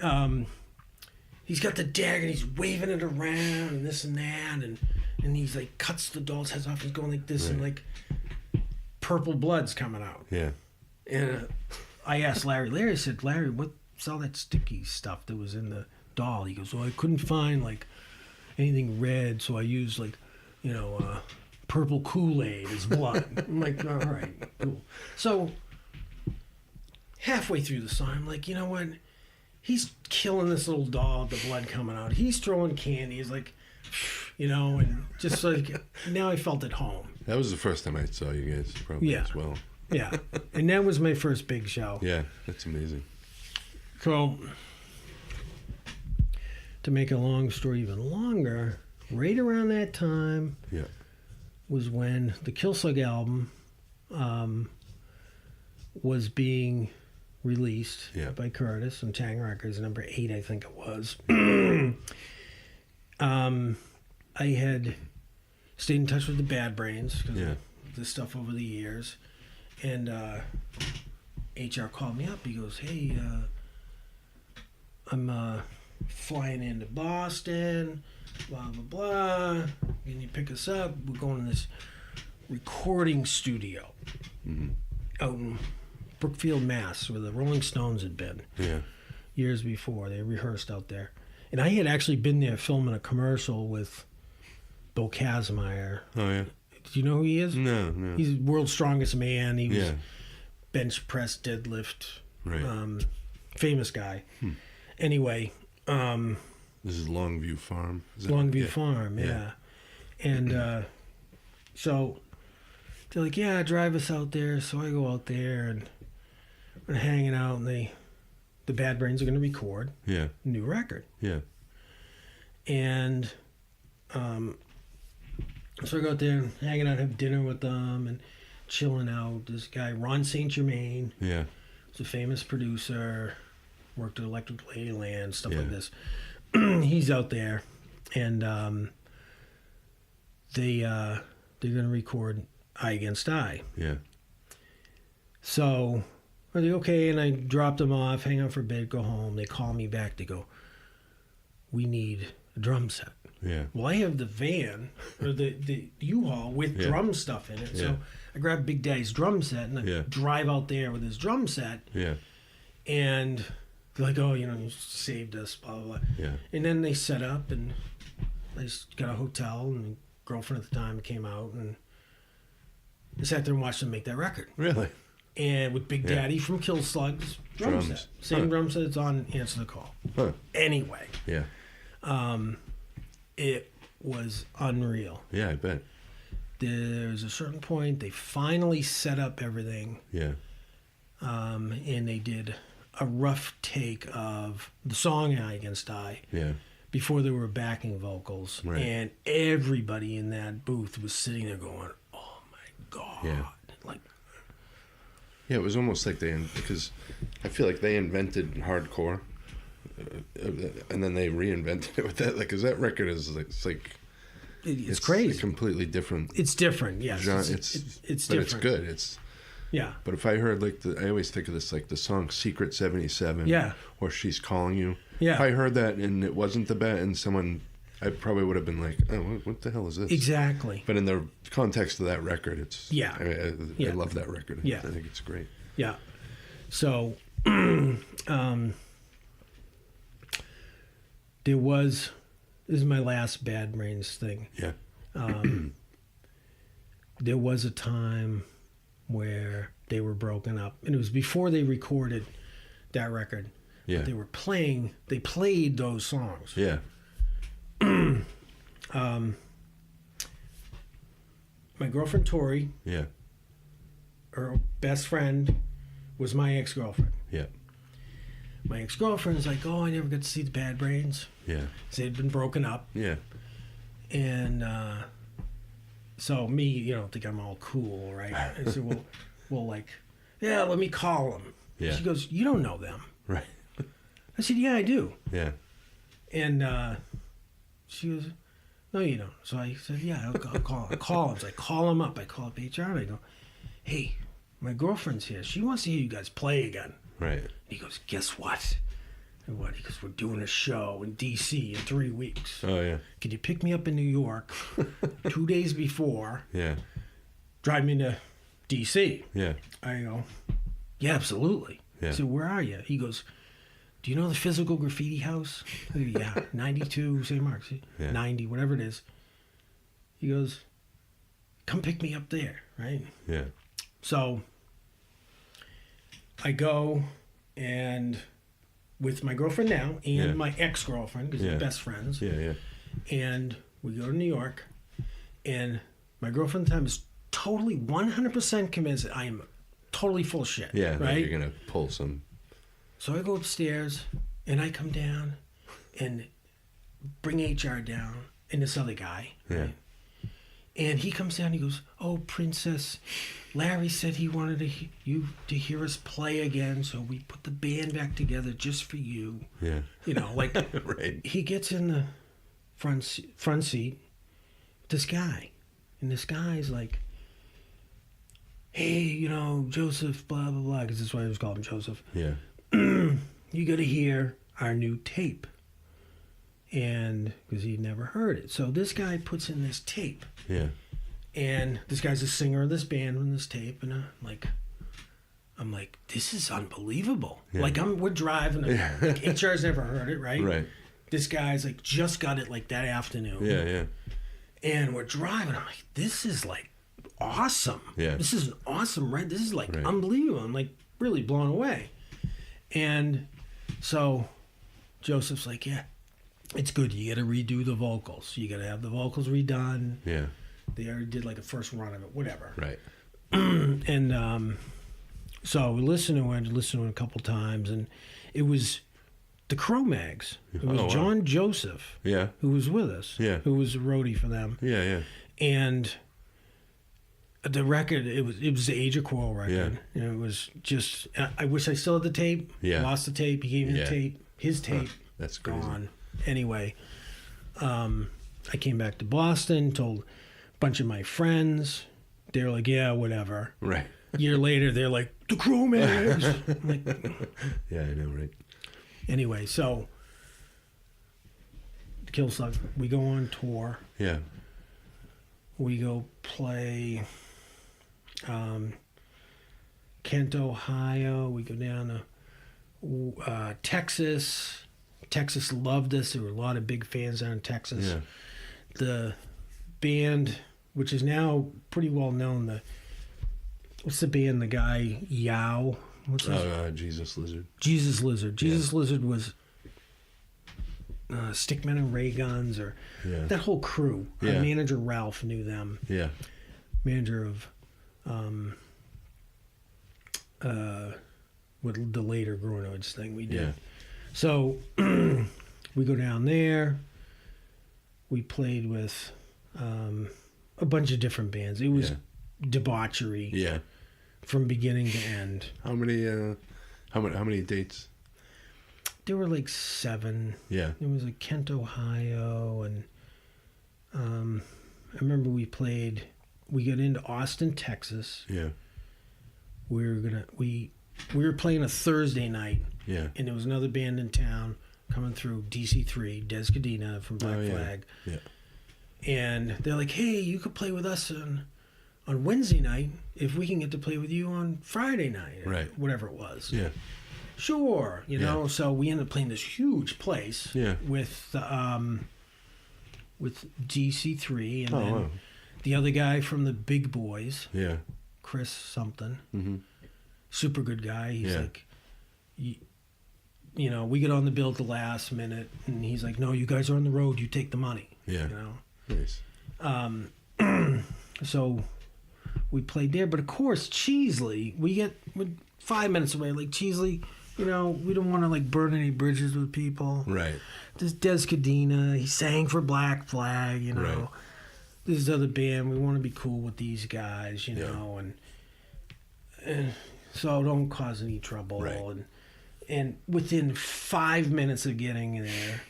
he's got the dagger and he's waving it around and this and that. And he's like cuts the doll's heads off. He's going like this and like purple blood's coming out. Yeah. And I asked Larry. Larry said, Larry, what's all that sticky stuff that was in the doll? He goes, well, I couldn't find like anything red, so I used purple Kool-Aid as blood. I'm like, all right, cool. So halfway through the song, I'm like, you know what? He's killing this little doll with the blood coming out. He's throwing candy. He's like, and just like, now I felt at home. That was the first time I saw you guys, probably as well. Yeah. And that was my first big show. Yeah, that's amazing. So, to make a long story even longer, right around that time was when the Kilslug album was being released by Curtis on Tang Records, number 8, I think it was. I had stayed in touch with the Bad Brains because of this stuff over the years. And HR called me up. He goes, hey, I'm flying into Boston, blah, blah, blah. Can you pick us up? We're going to this recording studio out in Brookfield, Mass, where the Rolling Stones had been years before. They rehearsed out there. And I had actually been there filming a commercial with Bill Kazmaier. Oh, yeah. Do you know who he is? No. He's world's strongest man. He was bench press, deadlift. Right. Famous guy. Anyway. This is Longview Farm. Longview Farm, yeah. And so they're like, yeah, drive us out there. So I go out there and we're hanging out and the Bad Brains are going to record a new record. Yeah. And so I go out there, hanging out, have dinner with them, and chilling out. This guy, Ron St. Germain, was a famous producer, worked at Electric Ladyland, stuff like this. He's out there, and they're going to record Eye Against Eye. Yeah. So I was like, okay, and I dropped them off, hang out for a bit, go home. They call me back. They go, we need a drum set. Yeah. Well, I have the van, or the U-Haul with drum stuff in it. So I grabbed Big Daddy's drum set and I drive out there with his drum set. Yeah. And they're like, oh, you saved us, blah, blah, blah. Yeah. And then they set up and I just got a hotel and my girlfriend at the time came out and I sat there and watched them make that record. Really? And with Big Daddy from Kilslug's drum set. Same drum set that's on Answer the Call. Huh. Anyway. Yeah. It was unreal. Yeah, I bet. There's a certain point they finally set up everything. Yeah. And they did a rough take of the song Eye Against Eye. Yeah. Before there were backing vocals. Right. And everybody in that booth was sitting there going, oh my God. Yeah. Like, yeah, it was almost like because I feel like they invented hardcore. And then they reinvented it with that, because that record is it's like it's crazy. A completely different. It's different. Yes, genre. it's different. But it's good. Yeah. But if I heard I always think of this like the song "Secret 77," Yeah, or "She's Calling You." yeah. If I heard that and it wasn't the best, and someone, I probably would have been like, "Oh, what the hell is this?" Exactly. But in the context of that record, it's Yeah. I love that record. Yeah. I think it's great. Yeah. So, this is my last Bad Brains thing. Yeah. There was a time where they were broken up, and it was before they recorded that record. Yeah. They played those songs. Yeah. My girlfriend Tori, Yeah. her best friend, was my ex-girlfriend. Yeah. My ex-girlfriend's like, oh, I never got to see the Bad Brains. Yeah. They'd been broken up. Yeah. And so me, think I'm all cool, right? I said, well, like, yeah, let me call them. Yeah. She goes, you don't know them. Right. I said, yeah, I do. Yeah. And she goes, no, you don't. So I said, yeah, I'll call him. I call him. So I call him up. I call up HR and I go, hey, my girlfriend's here. She wants to hear you guys play again. Right. And he goes, guess what? And what? He goes, we're doing a show in D.C. in 3 weeks. Oh, yeah. Can you pick me up in New York 2 days before? Yeah. Drive me to D.C. Yeah. I go, yeah, absolutely. Yeah. I said, where are you? He goes, do you know the Physical Graffiti House? I go, yeah, 92 St. Mark's, Yeah. 90, whatever it is. He goes, come pick me up there, right? Yeah. So I go and with my girlfriend now and Yeah. my ex-girlfriend, because Yeah. we're best friends, Yeah. Yeah. and we go to New York, and my girlfriend at the time is totally 100% convinced that I am totally full of shit. Yeah. right? You're gonna pull some. So I go upstairs and I come down and bring HR down and this other guy. Yeah. Right? And he comes down and he goes, oh, Princess, Larry said he wanted you to hear us play again, so we put the band back together just for you. Yeah. Like Right. he gets in the front seat, this guy. And this guy's like, hey, Joseph, blah, blah, blah, because that's why I was calling him Joseph. Yeah. You got to hear our new tape. And because he'd never heard it. So this guy puts in this tape. Yeah. And this guy's a singer of this band on this tape. And I'm like, this is unbelievable. Yeah. Like we're driving. Like, HR's never heard it, right? Right. This guy's like just got it like that afternoon. Yeah. Yeah. And we're driving. I'm like, this is like awesome. Yeah. This is an awesome, right? This is like Right. unbelievable. I'm like really blown away. And so Joseph's like, yeah, it's good. You got to redo the vocals. You got to have the vocals redone. Yeah. They already did like a first run of it, whatever. Right. And so we listened to it a couple times, and it was the Cro-Mags. It was Oh, wow. John Joseph Yeah. who was with us, Yeah. who was a roadie for them. Yeah. Yeah. And the record, it was the Age of Quarrel record. It was just, I wish I still had the tape. Yeah. Lost the tape. He gave me Yeah. the tape. His tape. That's crazy. Gone. Anyway, I came back to Boston, told a bunch of my friends. They were like, yeah, whatever. Right. A year later, they're like, the Cro-Mags. I'm like, Yeah, I know, right? anyway, so Kilslug, we go on tour. Yeah. We go play Kent, Ohio. We go down to Texas. Texas loved us. There were a lot of big fans down in Texas. Yeah. The band, which is now pretty well known, what's the band? The guy Yao. What's his? Jesus Lizard. Jesus Lizard. Jesus Lizard was Stickmen and Ray Guns, or that whole crew. Our Yeah. manager Ralph knew them. Yeah. Manager of with the later Groinoids thing we did. Yeah. So we go down there. We played with a bunch of different bands. It was debauchery Yeah. from beginning to end. How many dates? There were like 7. Yeah. It was like Kent, Ohio, and I remember we got into Austin, Texas. Yeah. We were playing a Thursday night. Yeah. And there was another band in town coming through, DC3, Des Cadena from Black Flag. Yeah. And they're like, hey, you could play with us on Wednesday night if we can get to play with you on Friday night. Right. Whatever it was. Yeah. Sure. You know, so we ended up playing this huge place with DC3 and then the other guy from the Big Boys. Yeah. Chris something. Mm-hmm. Super good guy. He's like, you know, we get on the bill at the last minute, and he's like, no, you guys are on the road. You take the money. Yeah. You know? Nice. So we played there. But, of course, Cheesley, we're 5 minutes away. Like, Cheesley, you know, we don't want to, like, burn any bridges with people. Right. There's Des Cadena. He sang for Black Flag, you know. Right. This other band. We want to be cool with these guys, you know. And so don't cause any trouble. Right. And within 5 minutes of getting there,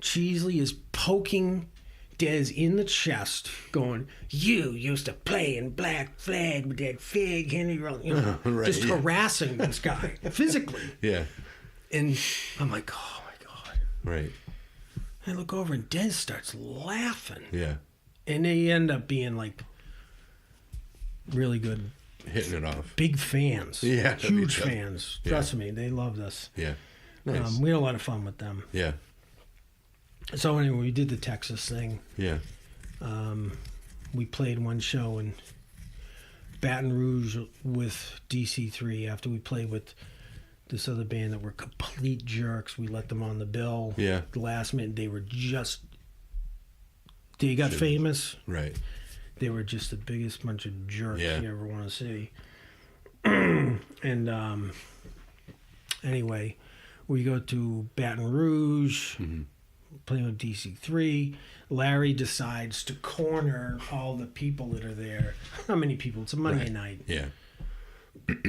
Cheesley is poking Des in the chest, going, you used to play in Black Flag with that fig Henry, you know, just harassing this guy physically. Yeah. And I'm like, oh my God. Right. I look over and Des starts laughing. Yeah. And they end up being like really good. Hitting it off. Big fans. Yeah. Huge fans. Trust me, they loved us. Yeah. Nice. We had a lot of fun with them. Yeah. So anyway, we did the Texas thing. Yeah. We played one show in Baton Rouge with DC3 after we played with this other band that were complete jerks. We let them on the bill. Yeah. The last minute, they got famous. Right. They were just the biggest bunch of jerks you ever want to see. And anyway, we go to Baton Rouge, playing with DC3. Larry decides to corner all the people that are there. How many people? It's a Monday night. Yeah.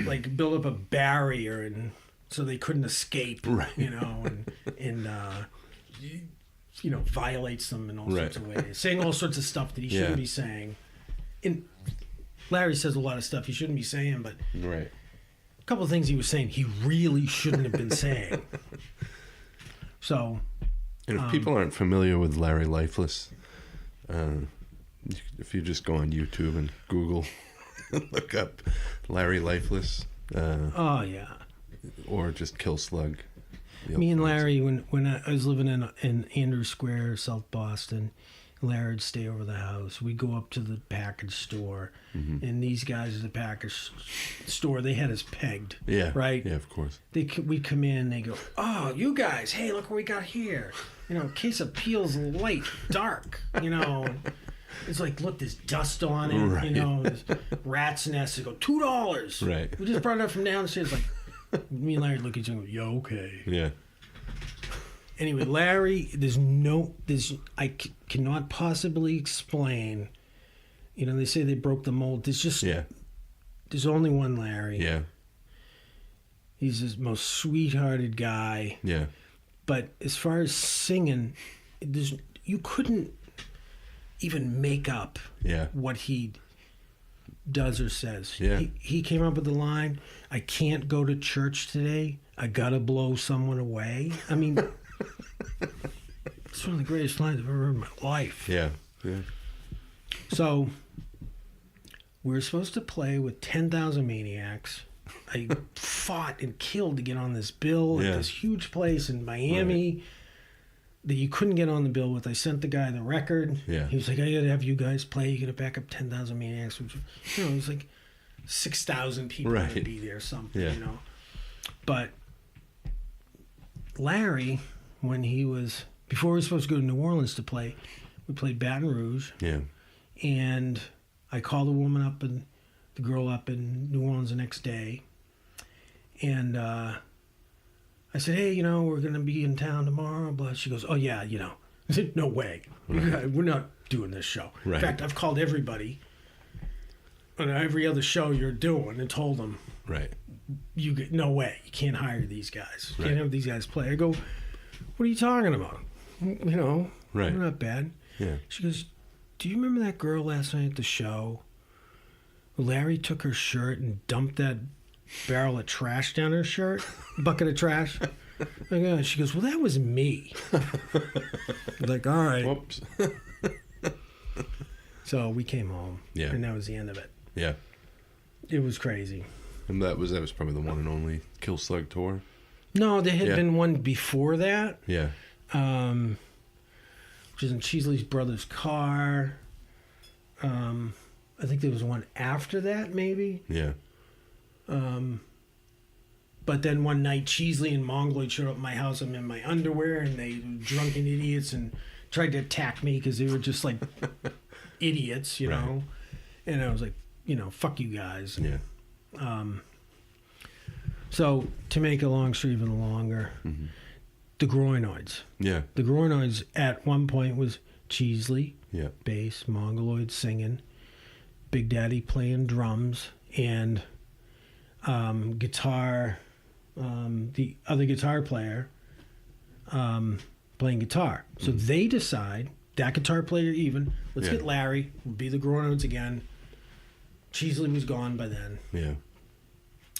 Like build up a barrier and so they couldn't escape. Right. You know, and you know, violates them in all sorts of ways, saying all sorts of stuff that he shouldn't be saying. And Larry says a lot of stuff he shouldn't be saying, but a couple of things he was saying he really shouldn't have been saying. So, and if people aren't familiar with Larry Lifeless, if you just go on YouTube and Google, look up Larry Lifeless. Or just Kilslug. Me and Larry, when I was living in Andrews Square, South Boston, Larry would stay over the house. We'd go up to the package store, and these guys at the package store, they had us pegged. Yeah. Right? Yeah, of course. We'd come in, they go, oh, you guys, hey, look what we got here. You know, case of Peel's Light, dark, you know. It's like, look, there's dust on it, you know, there's rat's nests. They go, $2. Right. We just brought it up from downstairs, like, me and Larry look at each other and go, yeah, okay. Yeah. Anyway, Larry, I cannot possibly explain. You know, they say they broke the mold. There's only one Larry. Yeah. He's the most sweethearted guy. Yeah. But as far as singing, you couldn't even make up what he does or says. Yeah. He came up with the line, I can't go to church today. I gotta blow someone away. I mean, it's one of the greatest lines I've ever heard in my life. Yeah. Yeah. So, we were supposed to play with 10,000 Maniacs. I fought and killed to get on this bill at this huge place in Miami that you couldn't get on the bill with. I sent the guy the record. Yeah. He was like, I gotta have you guys play. You gotta back up 10,000 Maniacs. Which, you know, it was like 6,000 people would be there or something, you know. But Larry, before we were supposed to go to New Orleans to play, we played Baton Rouge. Yeah. And I called the girl up in New Orleans the next day. And I said, hey, you know, we're going to be in town tomorrow. But she goes, oh, yeah, you know. I said, no way. We're not doing this show. Right. In fact, I've called everybody on every other show you're doing and told them, no way. You can't hire these guys. You can't have these guys play. I go, what are you talking about? You know, we're not bad. Yeah. She goes, do you remember that girl last night at the show? Larry took her shirt and dumped that barrel of trash down her shirt, bucket of trash. Like, oh. She goes, well, that was me. Like, all right. Whoops. So we came home. Yeah. And that was the end of it. Yeah. It was crazy. And that was probably the one and only Kilslug tour. No, there had been one before that. Yeah. Which is in Cheesley's brother's car. I think there was one after that, maybe. Yeah. But then one night, Cheesley and Mongoloid showed up at my house. I'm in my underwear, and they were drunken idiots and tried to attack me because they were just like idiots, you know. And I was like, fuck you guys. Yeah. So to make a long story even longer, the Groinoids. Yeah. The Groinoids at one point was Cheesley, Yeah. bass, Mongoloid singing, Big Daddy playing drums, and guitar, the other guitar player playing guitar. So they decide, that guitar player even, let's get Larry, we'll be the Groinoids again. Cheesley was gone by then. Yeah.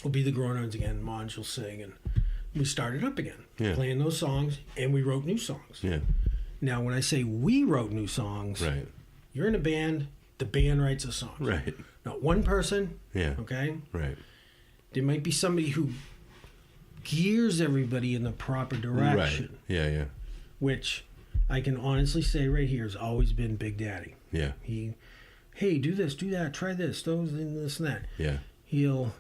We'll be the Groinoids again. Monge will sing, and we started up again, playing those songs, and we wrote new songs. Yeah. Now, when I say we wrote new songs, Right. you're in a band, the band writes a song. Right. Not one person, Yeah. okay? Right. There might be somebody who gears everybody in the proper direction, Right. Yeah. Yeah. which I can honestly say right here has always been Big Daddy. Yeah. Hey, do this, do that, try this, those, and this and that. Yeah. He'll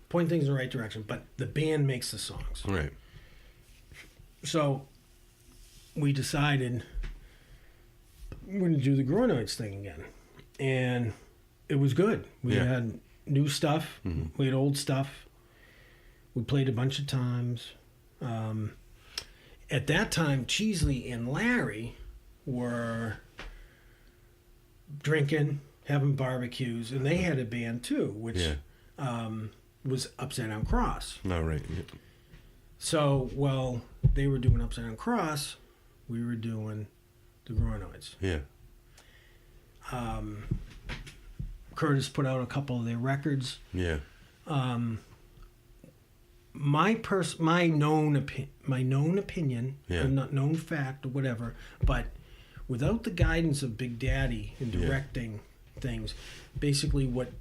point things in the right direction, but the band makes the songs. Right. So we decided we're going to do the Groinoids thing again. And it was good. We had new stuff. We had old stuff. We played a bunch of times. At that time, Cheesley and Larry were drinking, having barbecues, and they had a band too, which was Upside Down Cross. Oh, right. Yeah. So, while they were doing Upside Down Cross, we were doing the Groinoids. Yeah. Curtis put out a couple of their records. Yeah. My known opinion, or not known fact or whatever, but without the guidance of Big Daddy in directing things, basically what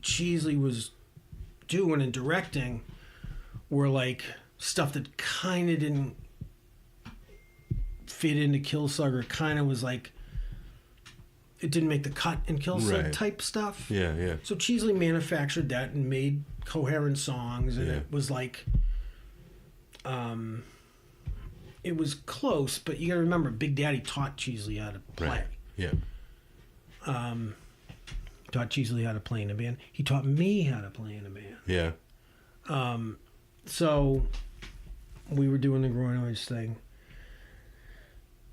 Cheesley was doing and directing were like stuff that kind of didn't fit into Kilslug, or kind of was like it didn't make the cut in Kilslug type stuff. Yeah, yeah. So Cheesley manufactured that and made coherent songs, and it was like it was close, but you gotta remember Big Daddy taught Cheesley how to play. Right. Yeah. Taught Cheesley how to play in a band. He taught me how to play in a band. Yeah. So we were doing the Groinoids thing,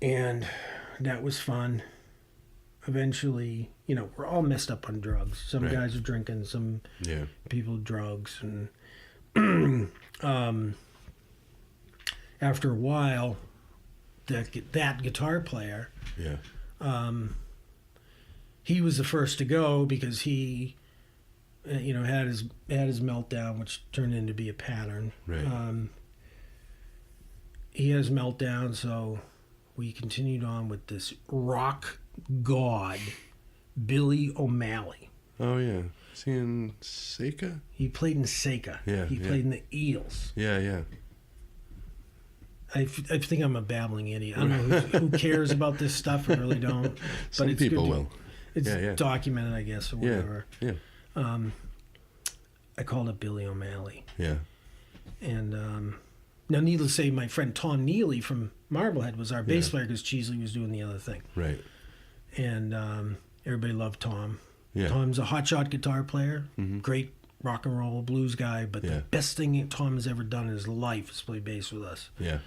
and that was fun. Eventually, we're all messed up on drugs. Some guys are drinking, some people drugs, and after a while, that guitar player, he was the first to go because he, had his meltdown, which turned into be a pattern. Right. He has meltdown, so we continued on with this rock god, Billy O'Malley. Oh, yeah. Is he in Seika? He played in Seika. Yeah. He played in the Eels. Yeah, yeah. I think I'm a babbling idiot. I don't know who cares about this stuff. I really don't. But Some it's people good will. It's documented, I guess, or whatever. Yeah. I called it Billy O'Malley. Yeah. And now, needless to say, my friend Tom Neely from Marblehead was our bass player because Cheesley was doing the other thing. Right. And everybody loved Tom. Yeah. Tom's a hotshot guitar player, great rock and roll blues guy, but the best thing Tom has ever done in his life is play bass with us. Yeah.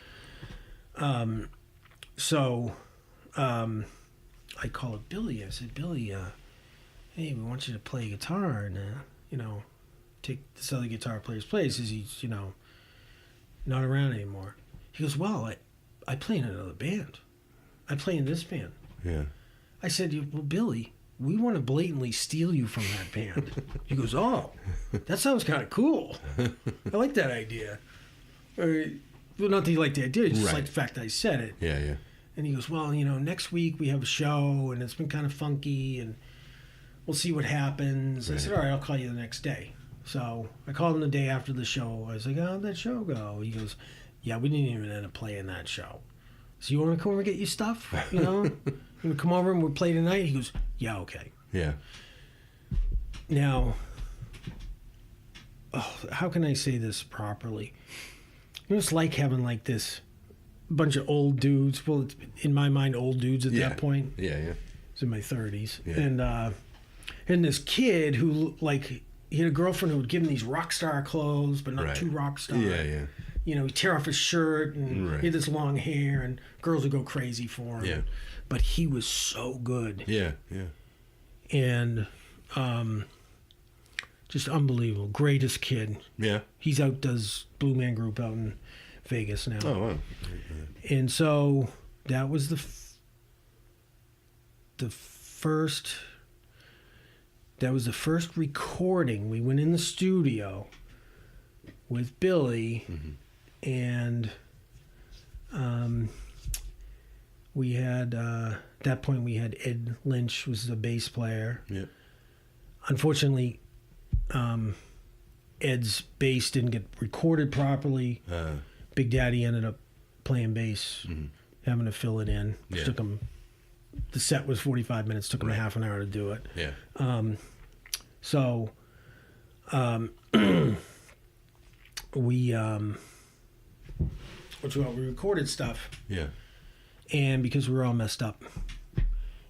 So I call up Billy. I said, Billy, hey, we want you to play guitar and, take this other guitar player's place as he's, not around anymore. He goes, well, I play in another band. I play in this band. Yeah. I said, well, Billy, we want to blatantly steal you from that band. He goes, oh, that sounds kind of cool. I like that idea. Well, not that he liked the idea, he just liked the fact that I said it. Yeah, yeah. And he goes, well, next week we have a show, and it's been kind of funky, and we'll see what happens. Right. I said, all right, I'll call you the next day. So I called him the day after the show. I was like, how'd that show go? He goes, yeah, we didn't even end up playing that show. So you want to come over and get your stuff? You want to come over and we'll play tonight? He goes, yeah, okay. Yeah. Now, how can I say this properly? It's like having like this bunch of old dudes. Well, it's, in my mind, old dudes at that point. Yeah, yeah. I was in my 30s. Yeah. And this kid who, like, he had a girlfriend who would give him these rock star clothes, but not too rock star. Yeah, yeah. He'd tear off his shirt, and he had this long hair, and girls would go crazy for him. Yeah. But he was so good. Yeah, yeah. And just unbelievable. Greatest kid. Yeah. He's does Blue Man Group out in Vegas now. Oh, wow. And so that was the first recording. We went in the studio with Billy, and we had at that point we had Ed Lynch was the bass player. Yeah. Unfortunately, Ed's bass didn't get recorded properly. Big Daddy ended up playing bass, having to fill it in. Yeah. Took him. The set was 45 minutes. Took him a half an hour to do it. Yeah. We recorded stuff. Yeah. And because we were all messed up,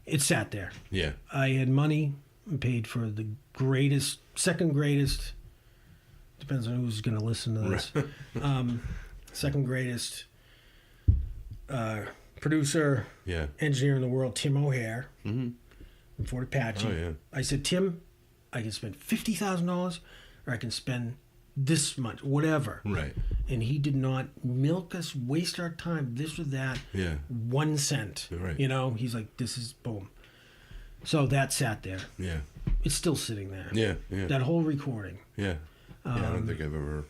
it sat there. Yeah. I had money and paid for the second greatest, depends on who's going to listen to this, second greatest producer, engineer in the world, Tim O'Hare, from Fort Apache. Oh, yeah. I said, Tim, I can spend $50,000 or I can spend this much, whatever. Right. And he did not milk us, waste our time, this or that. Yeah. 1 cent. Right. He's like, this is boom. So that sat there. Yeah. It's still sitting there. Yeah, yeah. That whole recording. Yeah. I don't think I've ever...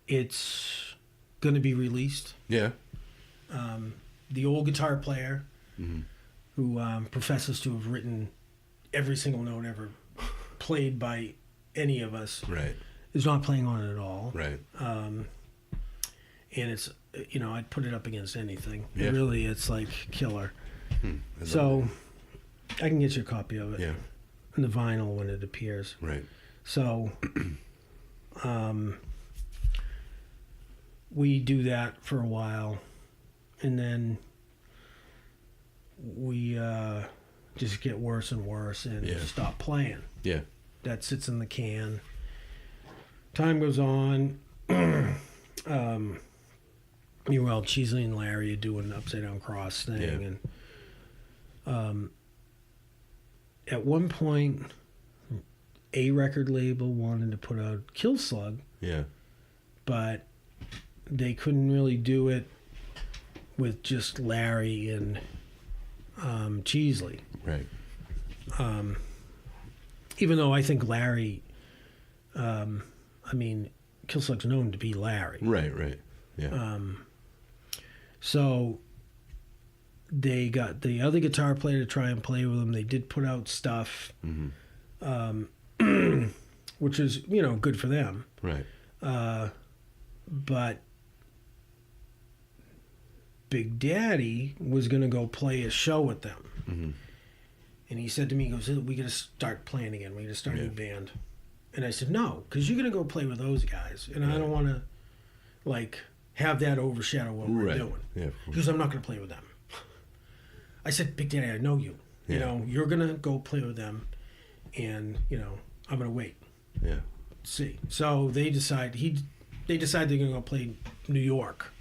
It's going to be released. Yeah. The old guitar player who professes to have written every single note ever played by any of us is not playing on it at all. Right. And it's, I'd put it up against anything. Yeah. Really, it's like killer. So I can get you a copy of it. Yeah. And the vinyl when it appears. Right. So we do that for a while, and then we just get worse and worse and stop playing. Yeah. That sits in the can. Time goes on. Meanwhile, Cheesley and Larry are doing an upside down cross thing, and at one point, a record label wanted to put out Kilslug. Yeah. But they couldn't really do it with just Larry and Cheesley. Right. Even though I think Larry, Kilslug's known to be Larry. Right, right. Yeah. So they got the other guitar player to try and play with them. They did put out stuff, which is, good for them. Right. But Big Daddy was going to go play a show with them. And he said to me, he goes, we got to start playing again. We got to start a new band. And I said, no, because you're going to go play with those guys. And I don't want to, have that overshadow what we're doing. Yeah. He goes, I'm not going to play with them. I said, Big Daddy, I know you. Yeah. You're going to go play with them. And, I'm going to wait. Yeah. See. So they decide they're going to go play New York.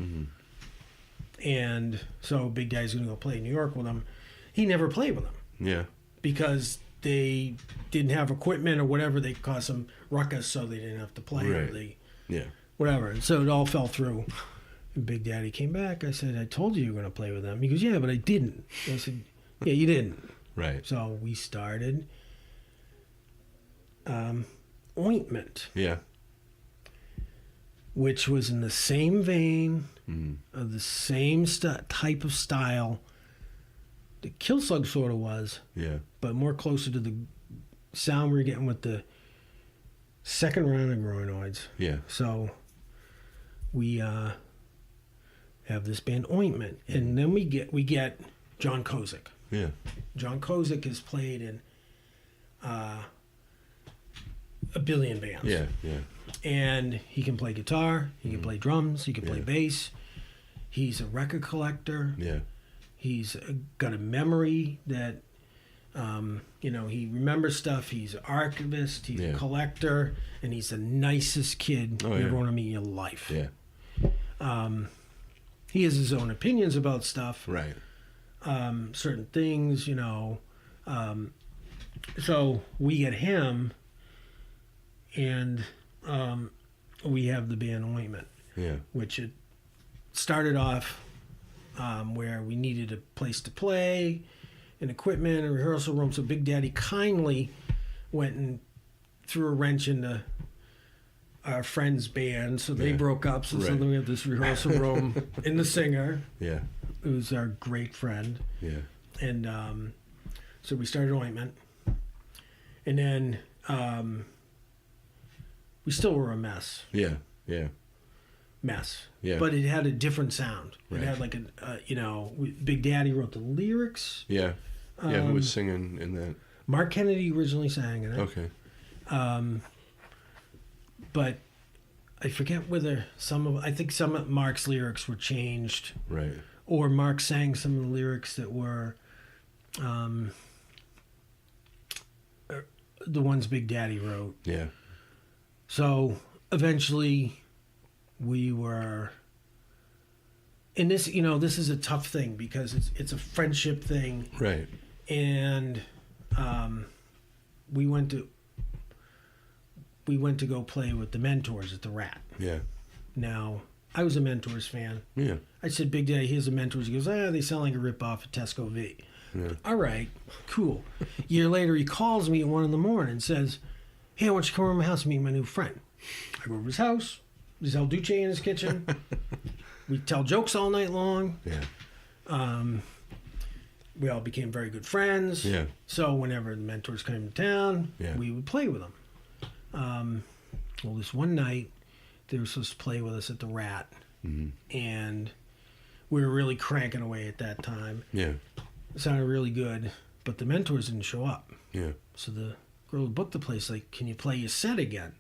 And so Big Daddy's going to go play New York with them. He never played with them. Yeah. Because they didn't have equipment or whatever. They caused some ruckus, so they didn't have to play. Right. Or they, yeah. whatever. And so it all fell through. And Big Daddy came back. I said, I told you were going to play with them. He goes, yeah, but I didn't. I said, yeah, you didn't. Right. So we started Ointment. Yeah. Which was in the same vein Mm-hmm. of the same type of style that Kilslug sort of was, Yeah. but more closer to the sound we were getting with the second round of Groinoids. Yeah. So we have this band Ointment, and then we get John Kozik. Yeah. John Kozik has played in a billion bands. Yeah. Yeah. And he can play guitar, he can play drums, he can play Yeah. bass. He's a record collector. Yeah. He's got a memory that, he remembers stuff. He's an archivist, he's a collector, and he's the nicest kid you ever want to meet in your life. Yeah. He has his own opinions about stuff. Right. Certain things, so we get him, and we have the band Ointment. Yeah. Which it started off where we needed a place to play, and equipment, and rehearsal room. So Big Daddy kindly went and threw a wrench into our friend's band. So they broke up. So suddenly we have this rehearsal room in the singer, Yeah. who's our great friend. Yeah. And so we started Ointment. And then we still were a mess. Yeah. Yeah. Mess. Yeah. But it had a different sound. Right. It had like Big Daddy wrote the lyrics. Yeah. Yeah. Who was singing in that? Mark Kennedy originally sang in it. Okay. But I forget whether I think some of Mark's lyrics were changed. Right. Or Mark sang some of the lyrics that were the ones Big Daddy wrote. Yeah. So eventually we were, and this is a tough thing because it's a friendship thing. Right. And we went to go play with the Mentors at the Rat. Yeah. Now, I was a Mentors fan. Yeah. I said, Big Daddy, here's the Mentors. He goes, they sound like a ripoff of Tesco V. Yeah. All right, cool. Year later, he calls me at 1 a.m. and says, hey, I want you to come over to my house and meet my new friend. I go over to his house. There's El Duce in his kitchen. We tell jokes all night long. Yeah. We all became very good friends. Yeah. So whenever the Mentors came to town, Yeah. we would play with them. Well, this one night, they were supposed to play with us at the Rat. Mm-hmm. And we were really cranking away at that time. Yeah. It sounded really good, but the Mentors didn't show up. Yeah. So the girl who booked the place, like, can you play your set again?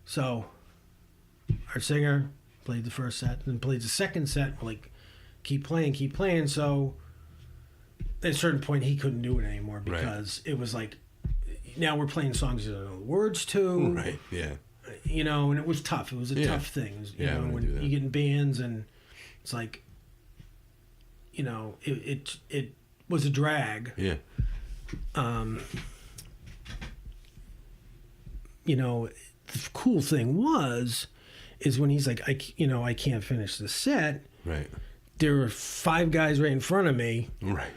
So our singer played the first set, then played the second set. We're like, keep playing. So at a certain point, he couldn't do it anymore because it was like, now we're playing songs you don't know the words to. Right. Yeah. And it was tough. It was a tough thing. It was, when you get in bands and it's like, it was a drag. Yeah. The cool thing is when he's like, I can't finish the set. Right. There were 5 guys right in front of me. Right.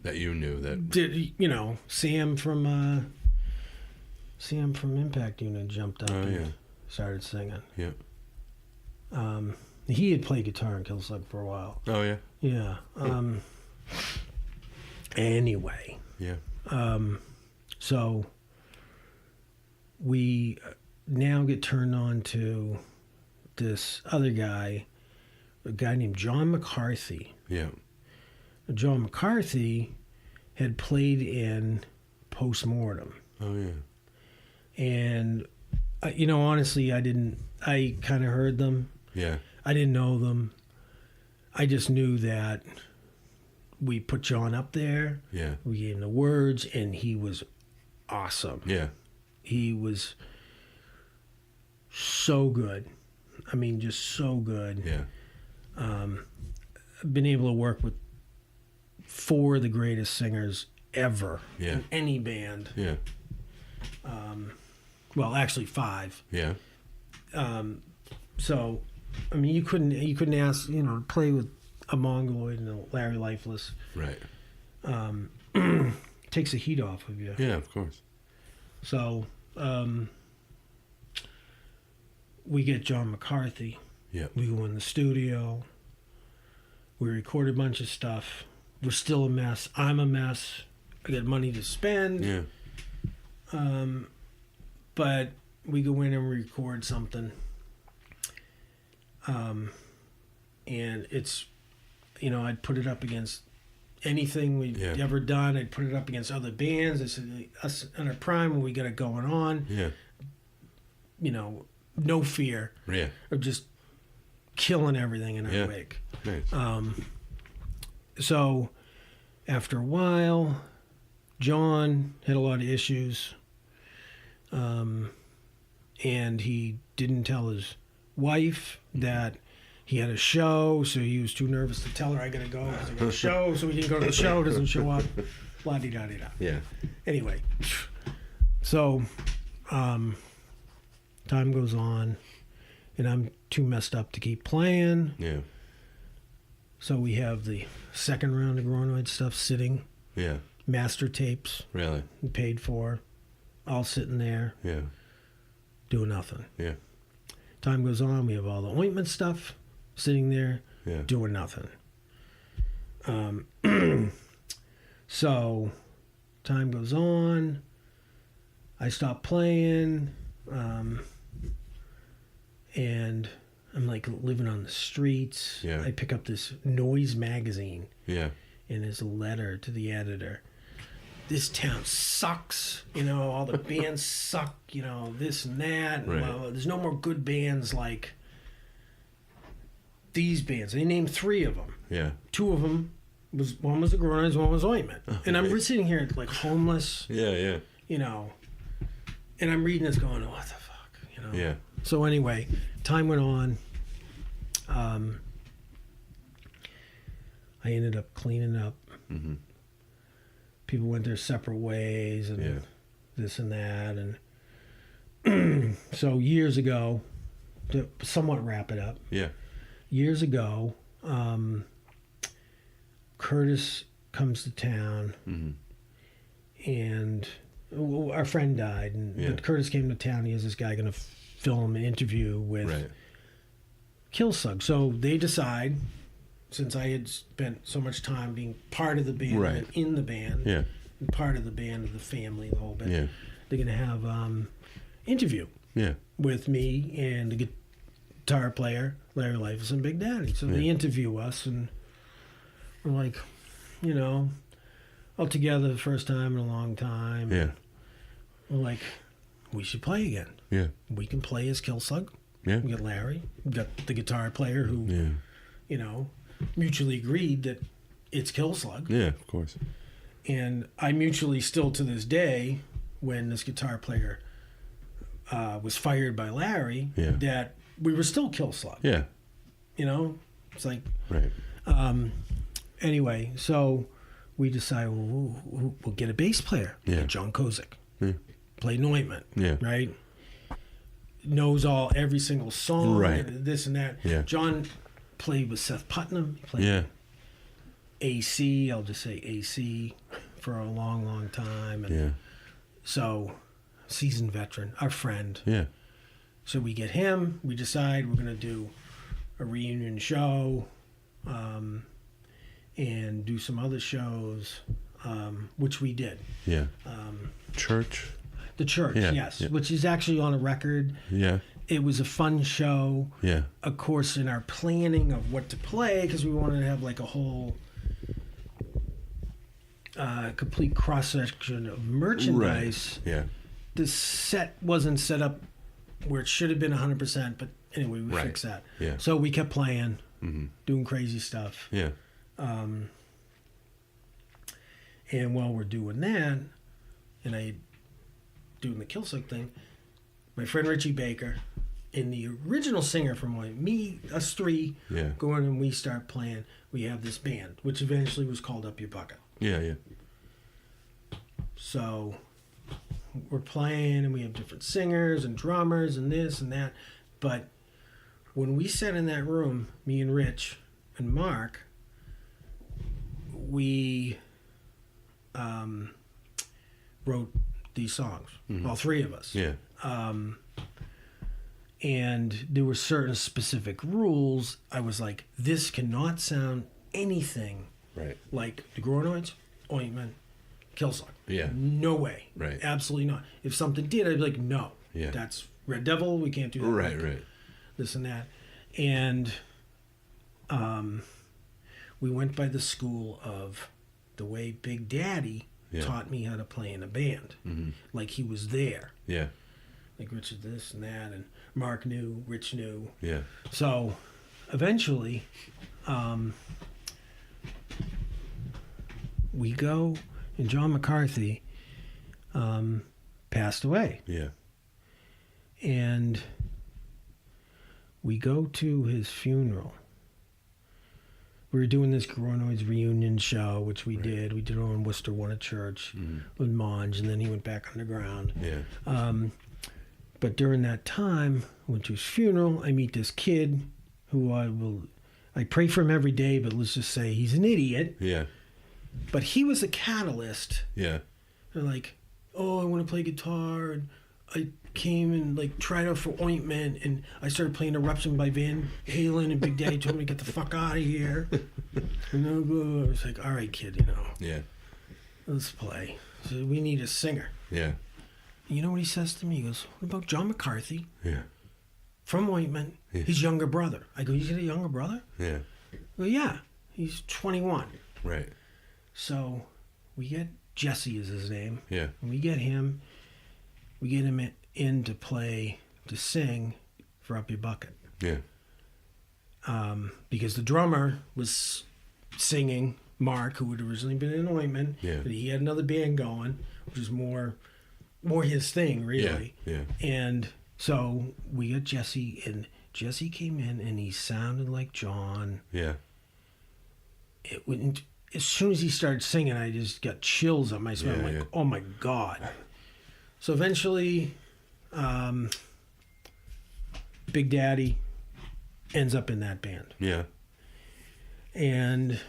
That you knew that. Sam from Impact Unit jumped up and started singing. Yeah. He had played guitar in Kilslug for a while. Oh yeah. Yeah. Anyway. Yeah. So we now get turned on to this other guy, a guy named John McCarthy. Yeah. John McCarthy had played in Postmortem. Oh yeah. And honestly, I kind of heard them. Yeah. I didn't know them. I just knew that we put John up there. Yeah. We gave him the words, and he was awesome. Yeah. He was so good. I mean, just so good. Yeah. I've been able to work with 4 of the greatest singers ever in any band. Yeah. Well, actually 5. Yeah. So I mean, you couldn't ask, play with a Mongoloid and a Larry Lifeless. Right. Takes the heat off of you. Yeah, of course. So, we get John McCarthy. Yeah. We go in the studio. We record a bunch of stuff. We're still a mess. I'm a mess. I got money to spend. Yeah. But we go in and record something. And it's, I'd put it up against anything we'd ever done. I'd put it up against other bands. I said, us in our prime when we got it going on. Yeah. No fear. Yeah. Of just killing everything in our wake. Nice. So after a while, John had a lot of issues. And he didn't tell his wife that he had a show, so he was too nervous to tell her, I gotta go because I got a show, so he didn't go to the show, doesn't show up, la-di-da-di-da. Yeah. Anyway, so time goes on, and I'm too messed up to keep playing. Yeah. So we have the second round of Groinoid stuff sitting. Yeah. Master tapes. Really? Paid for. All sitting there. Yeah. Doing nothing. Yeah. Time goes on. We have all the Ointment stuff sitting there. Yeah. Doing nothing. So time goes on. I stop playing. And I'm like living on the streets. Yeah. I pick up this Noise magazine. Yeah. And there's a letter to the editor. This town sucks. All the bands suck. This and that. And Right. there's no more good bands like these bands. They named 3 of them. Yeah. 2 of them one was the Groinoids, one was Ointment. Oh, and I'm right. sitting here like homeless. Yeah. And I'm reading this going, what the fuck? Yeah. So anyway, time went on. I ended up cleaning up. Mm-hmm. People went their separate ways and this and that. And so years ago, to somewhat wrap it up, years ago, Curtis comes to town and our friend died. But Curtis came to town. He has this guy going to film an interview with Kilslug. So they decide, since I had spent so much time being part of the band and in the band, and part of the band, of the family, the whole bit, they're going to have interview with me and the guitar player, Larry Lifeless, and Big Daddy. So they interview us, and we're like, all together the first time in a long time. Yeah. We're like, we should play again. Yeah. We can play as Kilslug. Yeah. We got Larry. We got the guitar player who, mutually agreed that it's Kilslug. Yeah, of course. And I mutually still to this day, when this guitar player was fired by Larry, that we were still Kilslug. Yeah. It's like... Right. Anyway, so we decided we'll get a bass player. Yeah. John Kozik. Yeah. Played Ointment. Yeah. Right? Knows every single song. Right. This and that. Yeah. John played with Seth Putnam. Played AC. I'll just say AC for a long, long time. And so, seasoned veteran, our friend. Yeah. So we get him. We decide we're going to do a reunion show. And do some other shows, which we did. Yeah. Church? The Church, yes. Which is actually on a record. Yeah. It was a fun show. Yeah. Of course, in our planning of what to play, because we wanted to have like a whole complete cross-section of merchandise. Right. Yeah. The set wasn't set up where it should have been 100%, but anyway, we fixed that. Yeah. So we kept playing, doing crazy stuff. Yeah. And while we're doing that, and I doing the Kilslug thing, my friend Richie Baker and the original singer from us 3 go in and we start playing. We have this band, which eventually was called Up Your Bucket. Yeah. So we're playing and we have different singers and drummers and this and that, but when we sat in that room, me and Rich and Mark, we wrote these songs, all three of us. Yeah. And there were certain specific rules. I was like, this cannot sound anything Right. like the Groinoids, Ointment, Kilslug. Yeah. No way. Right. Absolutely not. If something did, I'd be like, no. Yeah. That's Red Devil. We can't do that. Right. Like, Right. this and that. And we went by the school of the way Big Daddy taught me how to play in a band. Mm-hmm. Like he was there. Yeah. Like Richard this and that, and Mark knew, Rich knew. Yeah. So eventually, we go, and John McCarthy passed away. Yeah. And we go to his funeral. We were doing this Groinoids reunion show, which we did. We did it on Worcester One at Church with Monge, and then he went back underground. Yeah. But during that time, I went to his funeral. I meet this kid who I pray for him every day, but let's just say he's an idiot. Yeah. But he was a catalyst. Yeah. They're like, oh, I want to play guitar. And I came and like tried out for Ointment, and I started playing Eruption by Van Halen, and Big Daddy told me to get the fuck out of here. And I was like, all right, kid, Yeah. let's play. So we need a singer. Yeah. You know what he says to me? He goes, what about John McCarthy Yeah. from Ointment, Yeah. his younger brother? I go, he's got a younger brother? Yeah. Well, yeah, he's 21. Right. So we get Jesse is his name. Yeah. And we get him in to sing for Up Your Bucket. Yeah. Because the drummer was singing, Mark, who had originally been in Ointment, Yeah. but he had another band going, which was more his thing, really. Yeah. And so we got Jesse, and Jesse came in, and he sounded like John. Yeah. It wouldn't. As soon as he started singing, I just got chills on my spine. I'm like, oh my God. So eventually, Big Daddy ends up in that band. Yeah. And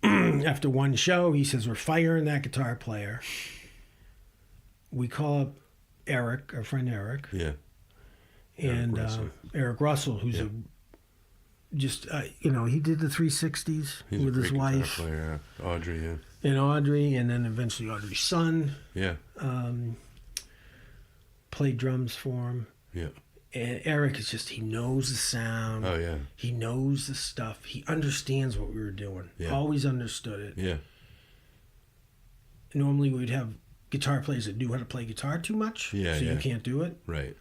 after one show, he says, we're firing that guitar player. We call up Eric, our friend Eric. Yeah. And Eric Russell, who's he did the 360s He's with a his great guitar wife. player, Audrey, yeah. And Audrey, and then eventually Audrey's son. Yeah. Played drums for him. Yeah. And Eric is just, he knows the sound. Oh, yeah. He knows the stuff. He understands what we were doing. Yeah. Always understood it. Yeah. Normally we'd have guitar players that knew how to play guitar too much. Yeah, so yeah. you can't do it. Right.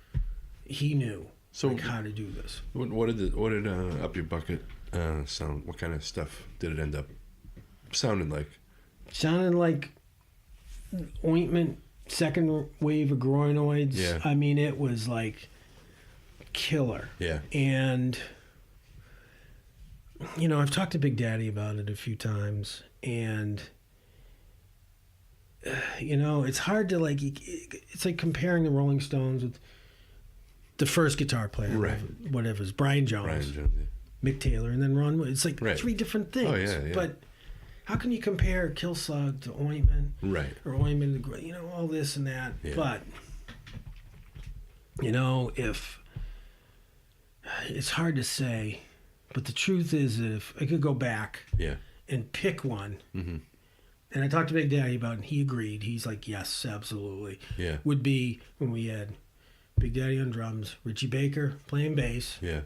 He knew So how to do this. What did Up Your Bucket sound? What kind of stuff did it end up sounding like? Sounded like Ointment, second wave of Groinoids. Yeah. I mean, it was like killer. Yeah. And, I've talked to Big Daddy about it a few times, and, it's hard to it's like comparing the Rolling Stones with the first guitar player, Right. whatever, it's Brian Jones, Mick Taylor, and then Ron. It's like three different things. Oh, yeah. But how can you compare Kilslug to Ointment? Right. Or Ointment to, all this and that. Yeah. But, if it's hard to say, but the truth is, if I could go back and pick one, Mm-hmm. and I talked to Big Daddy about it, and he agreed. He's like, yes, absolutely. Yeah. Would be when we had Big Daddy on drums, Richie Baker playing bass, Yeah.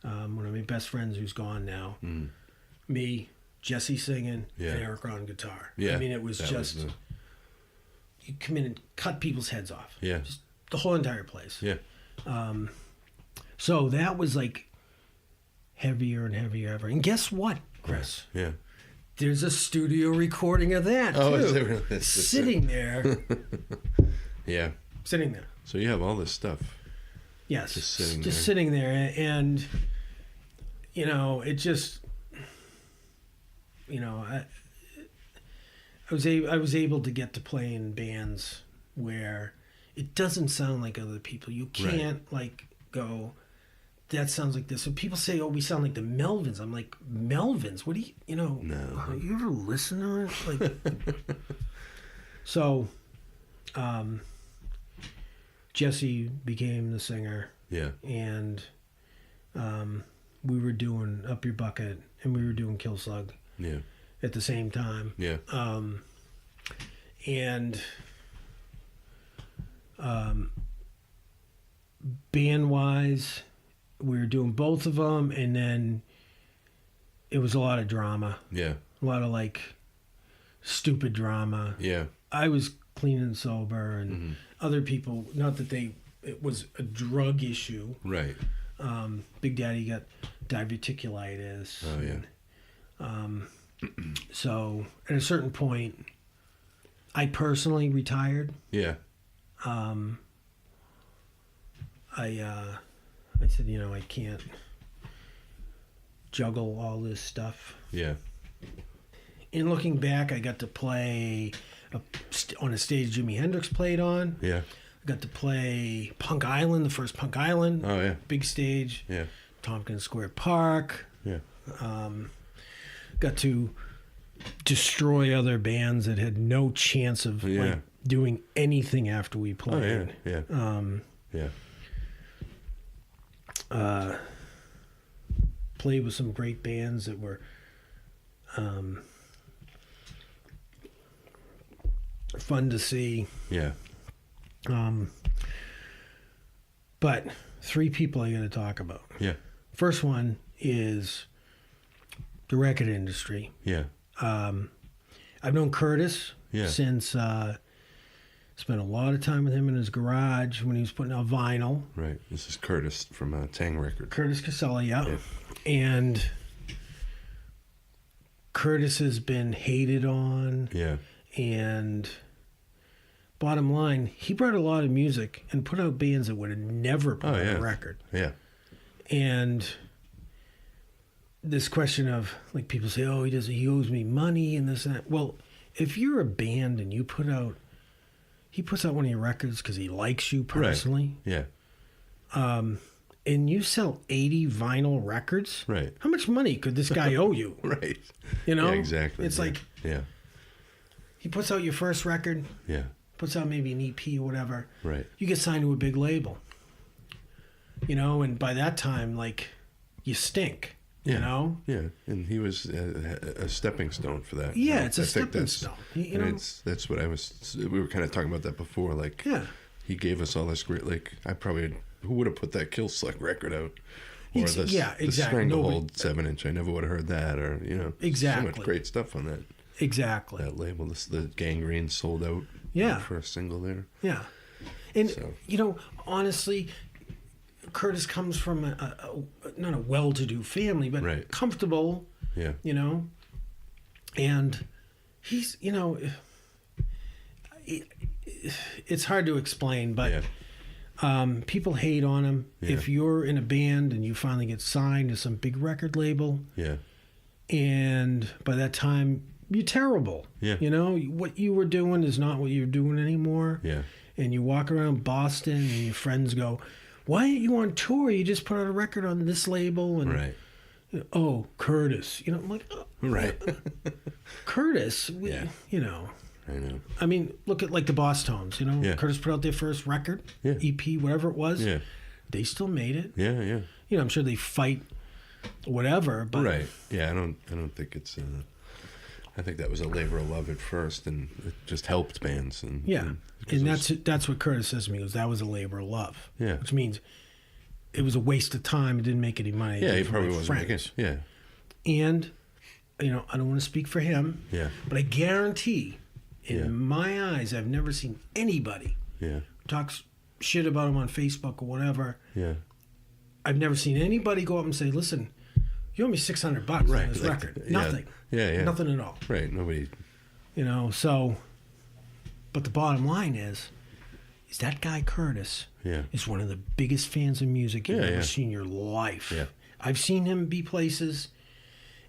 one of my best friends who's gone now, Mm. me, Jesse singing, Yeah. and Eric on guitar. Yeah. I mean, it was just, you come in and cut people's heads off. Yeah. Just the whole entire place. Yeah. So that was like heavier and heavier ever. And guess what, Chris? Yeah. There's a studio recording of that, Oh, too. is there really? Sitting there. Yeah. Sitting there. So you have all this stuff. Yes. Just sitting just there. sitting there. And, it just, I was able to get to play in bands where it doesn't sound like other people. You can't, go, that sounds like this. And people say, oh, we sound like the Melvins. I'm like, Melvins? What do you know? No. You ever listen to it? Like, so, Jesse became the singer. Yeah. And we were doing Up Your Bucket and we were doing Kilslug. Yeah. At the same time. Yeah. And band-wise, we were doing both of them, and then it was a lot of drama. Yeah. A lot of, like, stupid drama. Yeah. I was clean and sober, and other people, not that it was a drug issue. Right. Big Daddy got diverticulitis. Oh, yeah. And, so at a certain point, I personally retired. Yeah. I said, you know, I can't juggle all this stuff. Yeah. And looking back, I got to play on a stage Jimi Hendrix played on. Yeah. I got to play Punk Island, the first Punk Island. Oh, yeah. Big stage. Yeah. Tompkins Square Park. Yeah. Got to destroy other bands that had no chance of like doing anything after we played. Oh, yeah. Yeah. Played with some great bands that were fun to see. Yeah. But 3 people I got to talk about. Yeah. First one is the record industry. Yeah. I've known Curtis since spent a lot of time with him in his garage when he was putting out vinyl. Right. This is Curtis from Tang Records. Curtis Casella, yeah. And Curtis has been hated on. Yeah. And bottom line, he brought a lot of music and put out bands that would have never put out a record. Yeah. And this question of, like, people say, oh, he owes me money and this and that. Well, if you're a band and he puts out one of your records because he likes you personally. Right. Yeah. And you sell 80 vinyl records. Right. How much money could this guy owe you? Right. You know? Yeah, exactly. It's like, he puts out your first record. Yeah. Puts out maybe an EP or whatever. Right. You get signed to a big label. You know, and by that time, like, you stink. Yeah. You know? Yeah. And he was a stepping stone for that. Yeah, it's a stepping stone. You know? That's what we were kind of talking about that before. Like, he gave us all this great, like, who would have put that Kilslug record out? Or the Stranglehold 7-inch. I never would have heard that. Or, you know, so much great stuff on that. Exactly. That label. The Gangrene sold out. Yeah. For a single there. Yeah. And, you know, honestly, Curtis comes from not a well-to-do family, but comfortable. Yeah. You know? And he's, you know, it's hard to explain, but people hate on him. Yeah. If you're in a band and you finally get signed to some big record label, and by that time you're terrible. Yeah. You know, what you were doing is not what you're doing anymore. Yeah. And you walk around Boston and your friends go, why aren't you on tour? You just put out a record on this label. And oh, Curtis. You know, I'm like, Curtis, you know. I know. I mean, look at like the Boss Tones, you know. Yeah. Curtis put out their first record, EP, whatever it was. Yeah. They still made it. Yeah, yeah. You know, I'm sure they fight whatever, but Yeah, I don't think it's I think that was a labor of love at first, and it just helped bands. And that's what Curtis says to me. He goes, that was a labor of love. Yeah. Which means it was a waste of time. It didn't make any money. Yeah, he probably wasn't making it. Yeah. And, you know, I don't want to speak for him. Yeah. But I guarantee, in my eyes, I've never seen anybody talks shit about him on Facebook or whatever. Yeah. I've never seen anybody go up and say, listen, you owe me $600 on this record. Nothing. Yeah. Nothing at all. Right. Nobody. You know, so, but the bottom line is that guy Curtis is one of the biggest fans of music you've ever seen in your life. Yeah. I've seen him be places